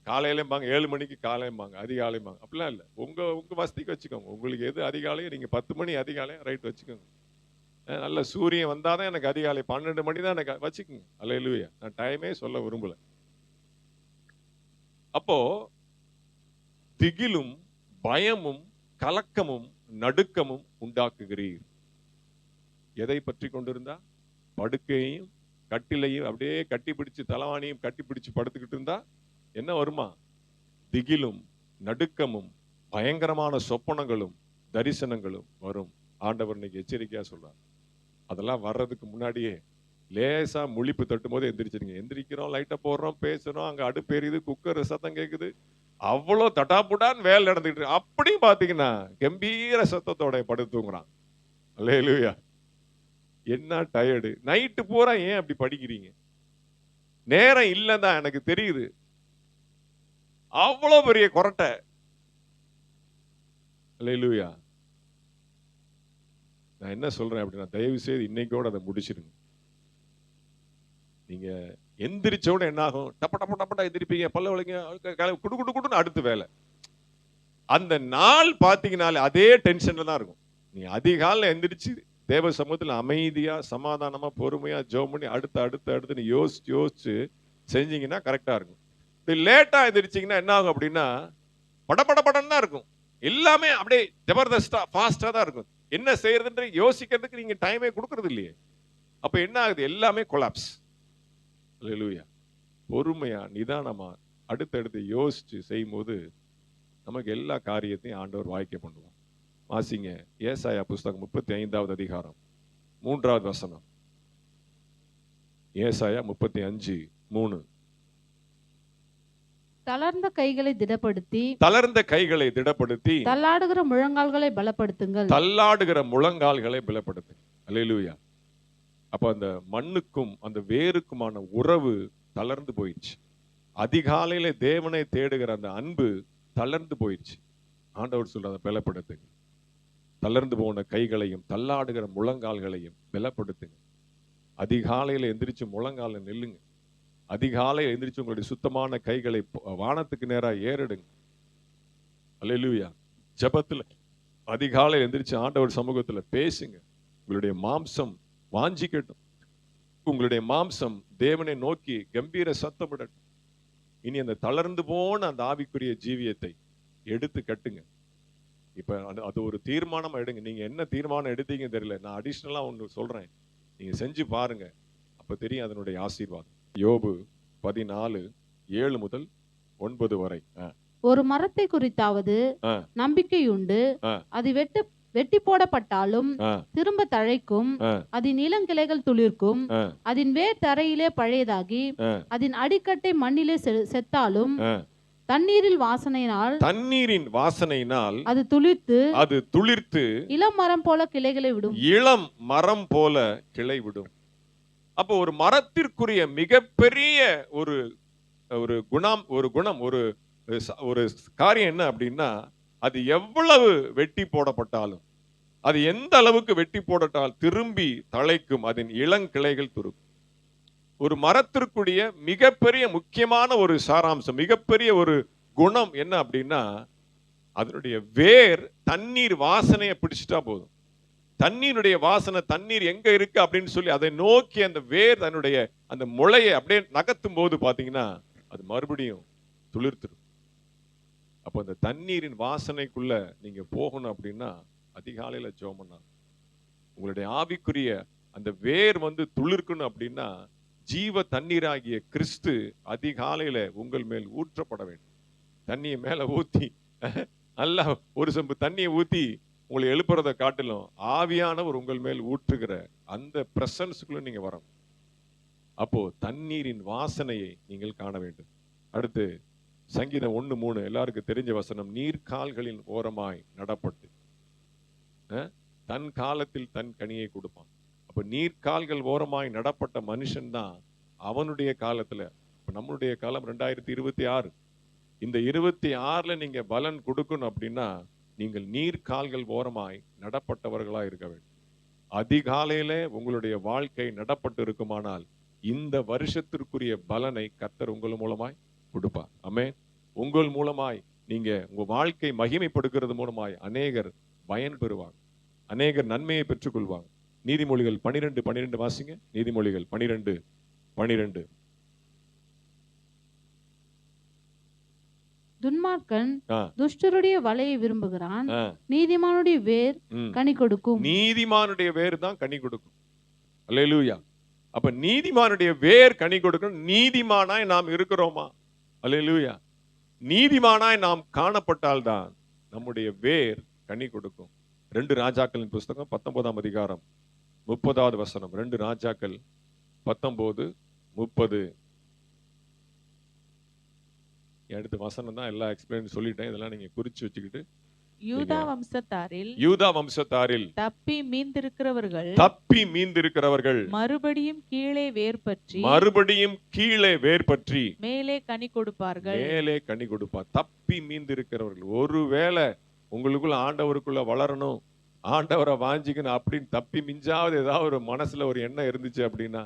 காலையிலேம்பாங்க, 7 மணிக்கு காலைம்பாங்க, அதிகாலைம்பாங்க. அப்படிலாம் இல்லை, உங்க வசதிக்கு வச்சுக்கோங்க. உங்களுக்கு எது அதிகாலையோ நீங்க 10 மணி அதிகாலையோ ரைட் வச்சுக்கோங்க. நல்ல சூரியன் வந்தாதான் எனக்கு அதிகாலை, 12 மணி தான் எனக்கு வச்சுக்கோங்க. அல்லேலூயா. நான் டைமே சொல்ல விரும்பல. அப்போ திகிலும் பயமும் கலக்கமும் நடுக்கமும் உண்டாக்குகிறீர். எதை பற்றி கொண்டிருந்தா, படுக்கையையும் கட்டிலையும் அப்படியே கட்டி பிடிச்சு தலைவாணியும் கட்டி பிடிச்சு படுத்துக்கிட்டு இருந்தா என்ன வருமா? திகிலும் நடுக்கமும் பயங்கரமான சொப்பனங்களும் தரிசனங்களும் வரும். ஆண்டவர் இன்னைக்கு எச்சரிக்கையா சொல்றார். அதெல்லாம் வர்றதுக்கு முன்னாடியே லேசா முழிப்பு தட்டும் போது எந்திரிச்சிருங்க. எந்திரிக்கிறோம், லைட்டை போடுறோம், பேசுறோம், அங்க அடுப்பு எரியுது, குக்கர் சத்தம் கேட்குது, அவ்வளோ தட்டாப்புடான்னு வேலை நடந்துட்டு அப்படியும் பாத்தீங்கன்னா கம்பீர சத்தத்தோட படுத்து தூங்குறான். அல்லேலூயா. என்ன டயர்டு, நைட்டு பூரா ஏன் அப்படி படிக்கிறீங்க? நேரம் இல்லைதான் எனக்கு தெரியுது. அவ்வளோ பெரிய கொரட்டை. அல்லேலூயா. நான் என்ன சொல்றேன் அப்படின்னா, தயவு செய்து இன்னைக்கோட அதை முடிச்சிருங்க. நீங்க எந்திரிச்சோட என்ன ஆகும், டப்ப டப்ப டப்பட்டா எந்திரிப்பீங்க, பல்ல விளங்க, குடு குடு குடுன்னு அடுத்த வேலை. அந்த நாள் பாத்தீங்கன்னாலே அதே டென்ஷன்ல தான் இருக்கும். நீ அதிகாலை எந்திரிச்சு தேவ சமூகத்தில் அமைதியா சமாதானமா பொறுமையா ஜெபம் பண்ணி அடுத்து நீ யோசிச்சு செஞ்சீங்கன்னா கரெக்டா இருக்கும். இந்த லேட்டா எந்திரிச்சிங்கன்னா என்ன ஆகும் அப்படின்னா படபடபடன்னு தான் இருக்கும். எல்லாமே அப்படியே ஜபர்தஸ்தா ஃபாஸ்டா தான் இருக்கும். என்ன செய்யறதுன்ற யோசிக்கிறதுக்கு நீங்க டைமே கொடுக்கறது இல்லையே. அப்ப என்ன ஆகுது? எல்லாமே கொலாப்ஸ். அல்லேலூயா. பொறுமையா நிதானமா அடுத்தடுத்து யோசிச்சு செய்யும்போது நமக்கு எல்லா காரியத்தையும் ஆண்டவர் வாய்க்க பண்ணுவார். வாசிங்க ஏசாயா புஸ்தகம் 35வது அதிகாரம் 3வது வசனம். ஏசாயா 35:3. தளர்ந்த கைகளை திடப்படுத்தி தள்ளாடுகிற முழங்கால்களை பலப்படுத்துங்கள். தள்ளாடுகிற முழங்கால்களை பலப்படுத்து. அல்லேலூயா. அப்ப அந்த மண்ணுக்கும் அந்த வேருக்குமான உறவு தளர்ந்து போயிடுச்சு. அதிகாலையில தேவனை தேடுகிற அந்த அன்பு தளர்ந்து போயிடுச்சு. ஆண்டவர் சொல்ற அதை பலப்படுத்துங்க. தளர்ந்து போன கைகளையும் தள்ளாடுகிற முழங்கால்களையும் பலப்படுத்துங்க. அதிகாலையில எந்திரிச்சு முழங்கால நில்லுங்க. அதிகாலையில எந்திரிச்சு உங்களுடைய சுத்தமான கைகளை வானத்துக்கு நேராக ஏறிடுங்க. அல்லேலூயா. ஜெபத்துல அதிகாலையில எந்திரிச்சு ஆண்டவர் சமூகத்துல பேசுங்க. உங்களுடைய மாம்சம் வாஞ்சிக்கட்டும். உங்களுடைய மாம்சம் தேவனை நோக்கி கம்பீர சத்தமிடட்டும். இனி அந்த தளர்ந்து போன அந்த ஆவிக்குரிய ஜீவியத்தை எடுத்து கட்டுங்க. இப்ப அது ஒரு தீர்மானம் எடுங்க. நீங்க என்ன தீர்மானம் எடுத்தீங்க தெரியல. நான் அடிஷனலா ஒன்று சொல்றேன். நீங்க செஞ்சு பாருங்க. அப்ப தெரியும் அதனுடைய ஆசீர்வாதம். யோபு 14:7 முதல் 9 வரை. ஒரு மரத்தை குறித்தாவது நம்பிக்கையுண்டு, அது வெட்டி போடப்பட்டாலும் திரும்ப தழைக்கும், அதன் இளங்கிளைகள் துளிர்க்கும், அதன் வேர் தரையிலே பழையதாகி, அதன் அடிக்கட்டை மண்ணிலே செத்தாலும் தண்ணீரின் வாசனையினால் அது துளிர்த்து இளம் மரம் போல கிளை விடும். அப்போ ஒரு மரத்திற்குரிய மிகப்பெரிய ஒரு குணம் ஒரு காரியம் என்ன அப்படின்னா, அது எவ்வளவு வெட்டி போடப்பட்டாலும், அது எந்த அளவுக்கு வெட்டி போடட்டால் திரும்பி தழைக்கும், அதன் இளங்கிளைகள் துருக்கும். ஒரு மரத்திற்குரிய மிகப்பெரிய முக்கியமான ஒரு சாராம்சம், மிகப்பெரிய ஒரு குணம் என்ன அப்படின்னா, அதனுடைய வேர் தண்ணீர் வாசனையை பிடிச்சிட்டா போதும். தண்ணீருடைய வாசனை, தண்ணீர் எங்க இருக்கு அப்படின்னு சொல்லி அதை நோக்கி அந்த வேர் தன்னுடைய அந்த முளையை அப்படியே நகர்த்தும் போது பாத்தீங்கன்னா அது மறுபடியும் துளிர்த்துடும். அப்போ அந்த தண்ணீரின் வாசனைக்குள்ள நீங்க போகணும் அப்படின்னா அதிகாலையில ஜெபம் பண்ணணும். உங்களுடைய ஆவிக்குரிய அந்த வேர் துளிர்க்கணும் அப்படின்னா ஜீவ தண்ணீராகிய கிறிஸ்து அதிகாலையில உங்கள் மேல் ஊற்றப்பட வேண்டும். தண்ணியை மேல ஊத்தி நல்லா ஒரு செம்பு தண்ணியை ஊத்தி உங்களை எழுப்புறதை காட்டிலும் ஆவியானவர் உங்கள் மேல் ஊற்றுகிற அந்த பிரசன்ஸ்க்குள்ள நீங்க வரணும். அப்போ தண்ணீரின் வாசனையை நீங்கள் காண வேண்டும். அடுத்து சங்கீதம் 1:3 எல்லாருக்கும் தெரிஞ்ச வசனம். நீர்க்கால்களின் ஓரமாய் நடப்பட்டு தன் காலத்தில் தன் கனியை கொடுப்பான். அப்ப நீர்க்கால்கள் ஓரமாய் நடப்பட்ட மனுஷன் தான் அவனுடைய காலத்துல. நம்மளுடைய காலம் 2026. இந்த 26ல நீங்க பலன் கொடுக்கணும் அப்படின்னா நீங்கள் நீர்க்கால்கள் ஓரமாய் நடப்பட்டவர்களா இருக்க வேண்டும். அதிகாலையில உங்களுடைய வாழ்க்கை நடப்பட்டு இருக்குமானால் இந்த வருஷத்திற்குரிய பலனை கர்த்தர் உங்கள் மூலமாய் கொடுப்பார். ஆமென். உங்கள் மூலமாய் நீங்க உங்க வாழ்க்கை மகிமைப்படுகிறது மூலமாய் அநேகர் பயன் பெறுவாங்க, அநேகர் நன்மையை பெற்றுக்கொள்வாங்க. நீதிமொழிகள் 12:12 வாசிங்க. நீதிமொழிகள் 12:12. துன்மார்க்கன் துஷ்டருடைய வலையை விரும்புகிறான், நீதிமானுடைய வேர் கனி கொடுக்கும். நீதிமானுடைய வேர் தான் கனி கொடுக்கும். அல்லேலூயா. அப்ப நீதிமானுடைய வேர் கனி கொடுக்கும். நீதிமானாய் நாம் இருக்கிறோமா? அல்லேலூயா. நீதிமானாய் நாம் காணப்பட்டால்தான் நம்முடைய வேர் கனி கொடுக்கும். 2 ராஜாக்களின் புஸ்தகம் 19ஆம் அதிகாரம் 30வது வசனம். 2 ராஜாக்கள் 19:30. அடுத்த வசனம் தான் எல்லா எக்ஸ்பிளைன் சொல்லிட்டேன். இதெல்லாம் நீங்க குறிச்சு வச்சுக்கிட்டு யூதா வம்சத்தாரில் தப்பி மீந்திருக்கிறவர்கள் மறுபடியும் கீழே வேர் பற்றி மேலே கனி கொடுப்பார்கள். தப்பி மீந்திருக்கிறவர்கள். ஒருவேளை உங்களுக்குள்ள ஆண்டவருக்குள்ள வளரணும், ஆண்டவரை வாஞ்சிக்கணும் அப்படின்னு தப்பி மிஞ்சாவது ஏதாவது ஒரு மனசுல ஒரு எண்ணம் இருந்துச்சு அப்படின்னா,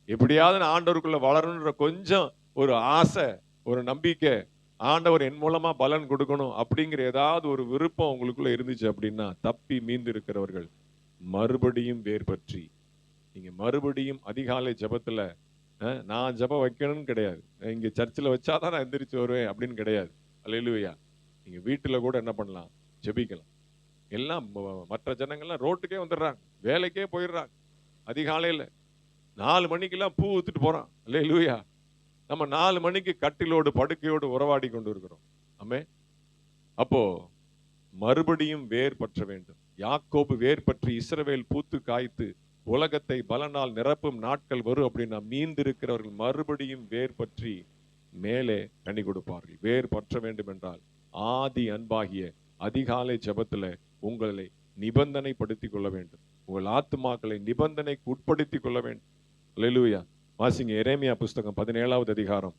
எப்படியாவது ஆண்டவருக்குள்ள வளரணுன்ற கொஞ்சம் ஒரு ஆசை, ஒரு நம்பிக்கை, ஆண்டவர் என் மூலமா பலன் கொடுக்கணும் அப்படிங்கிற ஏதாவது ஒரு விருப்பம் உங்களுக்குள்ள இருந்துச்சு அப்படின்னா தப்பி மீந்து இருக்கிறவர்கள் மறுபடியும் வேர் பற்றி நீங்க மறுபடியும் அதிகாலை ஜெபத்துல நான் ஜெபம் வைக்கணும்னு கிடையாது. இங்க சர்ச்சில் வச்சாதான் நான் எந்திரிச்சு வருவேன் அப்படின்னு கிடையாது. அல்லேலூயா. நீங்க வீட்டுல கூட என்ன பண்ணலாம்? ஜெபிக்கலாம். எல்லாம் மற்ற ஜனங்கள்லாம் ரோட்டுக்கே வந்துடுறாங்க, வேலைக்கே போயிடுறாங்க. அதிகாலையில 4 மணிக்கெல்லாம் பூ ஊத்துட்டு போறான். அல்லேலூயா. நம்ம 4 மணிக்கு கட்டிலோடு படுக்கையோடு உறவாடி கொண்டு இருக்கிறோம். ஆமே. அப்போ மறுபடியும் வேர் பற்ற வேண்டும். யாக்கோபு வேர் பற்றி இஸ்ரவேல் பூத்து காய்த்து உலகத்தை பலனால் நிரப்பும் நாட்கள் வரும் அப்படின்னா மீந்திருக்கிறவர்கள் மறுபடியும் வேர் பற்றி மேலே கனி கொடுப்பார்கள். வேர் பற்ற வேண்டும் என்றால் ஆதி அன்பாகிய அதிகாலை ஜெபத்துல உங்களை நிபந்தனைப்படுத்திக் கொள்ள வேண்டும். உங்கள் ஆத்துமாக்களை நிபந்தனைக்கு உட்படுத்திக் கொள்ள வேண்டும். அல்லேலூயா. வாசிங்க எரேமியா புஸ்தகம் 17வது அதிகாரம்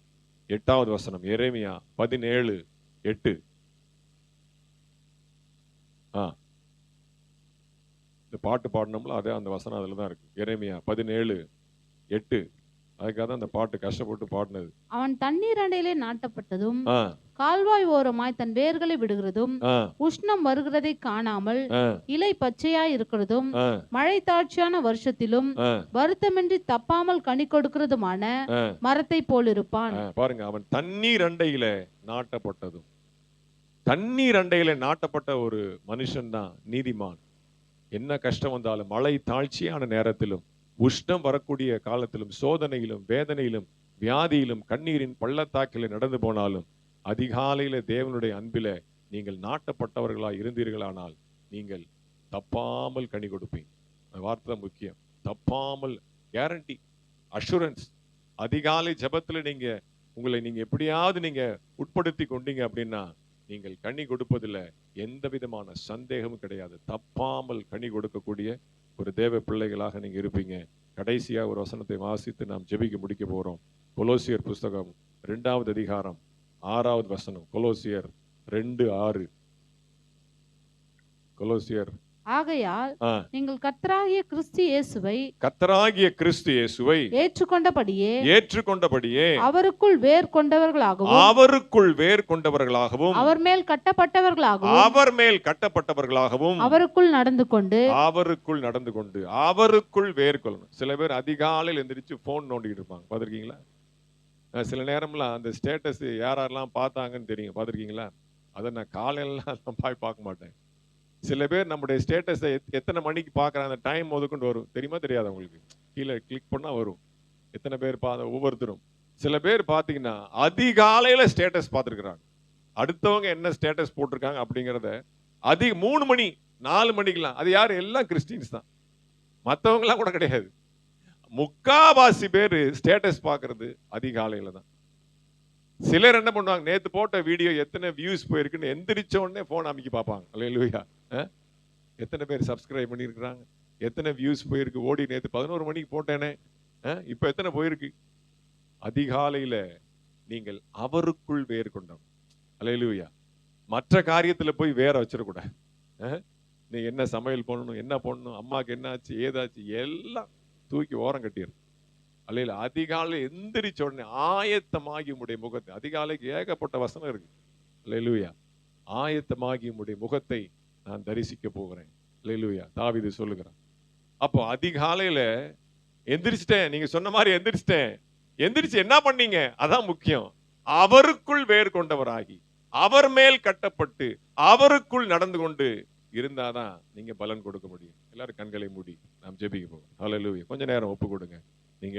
8வது வசனம். எரேமியா 17:8. இந்த பாட்டு பாடணும்ல, அதே அந்த வசனம் அதுல தான் இருக்கு. எரேமியா 17:8. அதுக்காக தான் அந்த பாட்டு கஷ்டப்பட்டு பாடினது. அவன் தண்ணீர் அண்டையிலே நாட்டப்பட்டதும் கால்வாய் ஓரமாய் தன் வேர்களை விடுகிறதும் உஷ்ணம் வருகிறதை காணாமல் இலை பச்சையாய் இருக்கிறதும் மழை தாட்சியான வருஷத்திலும் வருத்தமின்றி தப்பாமல் கனி கொடுக்கிறதுமான மரத்தை போல் இருப்பான். பாருங்க, அவன் தண்ணீர் அண்டையில நாட்டப்பட்டதும். தண்ணீர் அண்டையில நாட்டப்பட்ட ஒரு மனுஷன் தான் நீதிமான். என்ன கஷ்டம் வந்தாலும், மழை தாழ்ச்சியான நேரத்திலும், உஷ்ணம் வரக்கூடிய காலத்திலும், சோதனையிலும், வேதனையிலும், வியாதியிலும், கண்ணீரின் பள்ளத்தாக்கில நடந்து போனாலும் அதிகாலையில தேவனுடைய அன்பில நீங்கள் நாட்டப்பட்டவர்களாய் இருந்தீர்களானால் நீங்கள் தப்பாமல் கனி கொடுப்பீங்க. அந்த வார்த்தை முக்கியம். தப்பாமல், கேரண்டி, அஷூரன்ஸ். அதிகாலை ஜெபத்துல உங்களை நீங்க எப்படியாவது நீங்க உட்படுத்தி கொண்டீங்க அப்படின்னா நீங்கள் கனி கொடுப்பதில் எந்த விதமான சந்தேகமும் கிடையாது. தப்பாமல் கனி கொடுக்கக்கூடிய ஒரு தேவ பிள்ளைகளாக நீங்க இருப்பீங்க. கடைசியா ஒரு வசனத்தை வாசித்து நாம் ஜெபிக்க முடிக்க போறோம். கொலோசியர் புஸ்தகம் 2வது அதிகாரம் 6வது வசனம். கொலோசியர் 2:6. கொலோசியர். ஆகையால் நீங்கள் கர்த்தராகிய கிறிஸ்து இயேசுவை ஏற்றுக்கொண்டபடியே அவருக்குள் வேர் கொண்டவர்களாகவும் அவர் மேல் கட்டப்பட்டவர்களாகவும் அவருக்குள் நடந்து கொண்டு அவருக்குள் வேர் கொள்ளணும். சில பேர் அதிகாலையில் எந்திரிச்சு போன் நோண்டிட்டு இருப்பாங்க, பாத்திருக்கீங்களா? சில நேரம்லாம் அந்த ஸ்டேட்டஸ் யாரெல்லாம் பார்த்தாங்கன்னு தெரியும், பாத்திருக்கீங்களா? அதை நான் காலையிலாம் போய் பார்க்க மாட்டேன். சில பேர் நம்முடைய ஸ்டேட்டஸை எத்தனை மணிக்கு பார்க்குறாங்க, அந்த டைம் முதற்கொண்டு வரும். தெரியுமா தெரியாது உங்களுக்கு? கீழே கிளிக் பண்ணால் வரும் எத்தனை பேர் ஒவ்வொருத்தரும். சில பேர் பார்த்தீங்கன்னா அதிகாலையில் ஸ்டேட்டஸ் பார்த்துருக்குறாங்க, அடுத்தவங்க என்ன ஸ்டேட்டஸ் போட்டிருக்காங்க அப்படிங்கிறத 3 மணி 4 மணிக்கெல்லாம். அது யார்? எல்லாம் கிறிஸ்டின்ஸ் தான், மற்றவங்களாம் கூட கிடையாது. முக்காவாசி பேர் ஸ்டேட்டஸ் பார்க்கறது அதிகாலையில் தான். சிலர் என்ன பண்ணுவாங்க, நேத்து போட்ட வீடியோ எத்தனை வியூஸ் போயிருக்குன்னு எந்திரிச்ச உடனே போன் அமைக்கி பார்ப்பாங்க. அல்லேலூயா. எத்தனை பேர் சப்ஸ்கிரைப் பண்ணியிருக்கிறாங்க, எத்தனை வியூஸ் போயிருக்கு, ஓடி நேத்து 11 மணிக்கு போட்டேனே, இப்ப எத்தனை போயிருக்கு. அதிகாலையில நீங்கள் அவருக்குள் வேர் கொண்டோம். அல்லேலூயா. மற்ற காரியத்துல போய் வேற வச்சிடக்கூடாது. நீ என்ன சமையல் பண்ணணும், என்ன பண்ணணும், அம்மாக்கு என்ன ஆச்சு, ஏதாச்சு எல்லாம் தூக்கி ஓரம் கட்டிடு. அல்ல, அதிகாலை எந்திரிச்ச உடனே ஆயத்தமாகி உடைய முகத்தை, அதிகாலைக்கு ஏகப்பட்ட வசனம் இருக்கு. அல்லேலூயா. ஆயத்தமாகி உடைய முகத்தை நான் தரிசிக்க போகிறேன். அல்லேலூயா. தாவீது சொல்லுகிறான். அப்போ அதிகாலையில எந்திரிச்சிட்டேன், நீங்க சொன்ன மாதிரி எந்திரிச்சிட்டேன். எந்திரிச்சு என்ன பண்ணீங்க? அதான் முக்கியம். அவருக்குள் வேர் கொண்டவராகி அவர் மேல் கட்டப்பட்டு அவருக்குள் நடந்து கொண்டு இருந்தாதான் நீங்க பலன் கொடுக்க முடியும். எல்லாரும் கண்களை மூடி நாம் ஜெபிக்க போவோம். அல்லேலூயா. கொஞ்ச நேரம் ஒப்பு கொடுங்க. நீங்க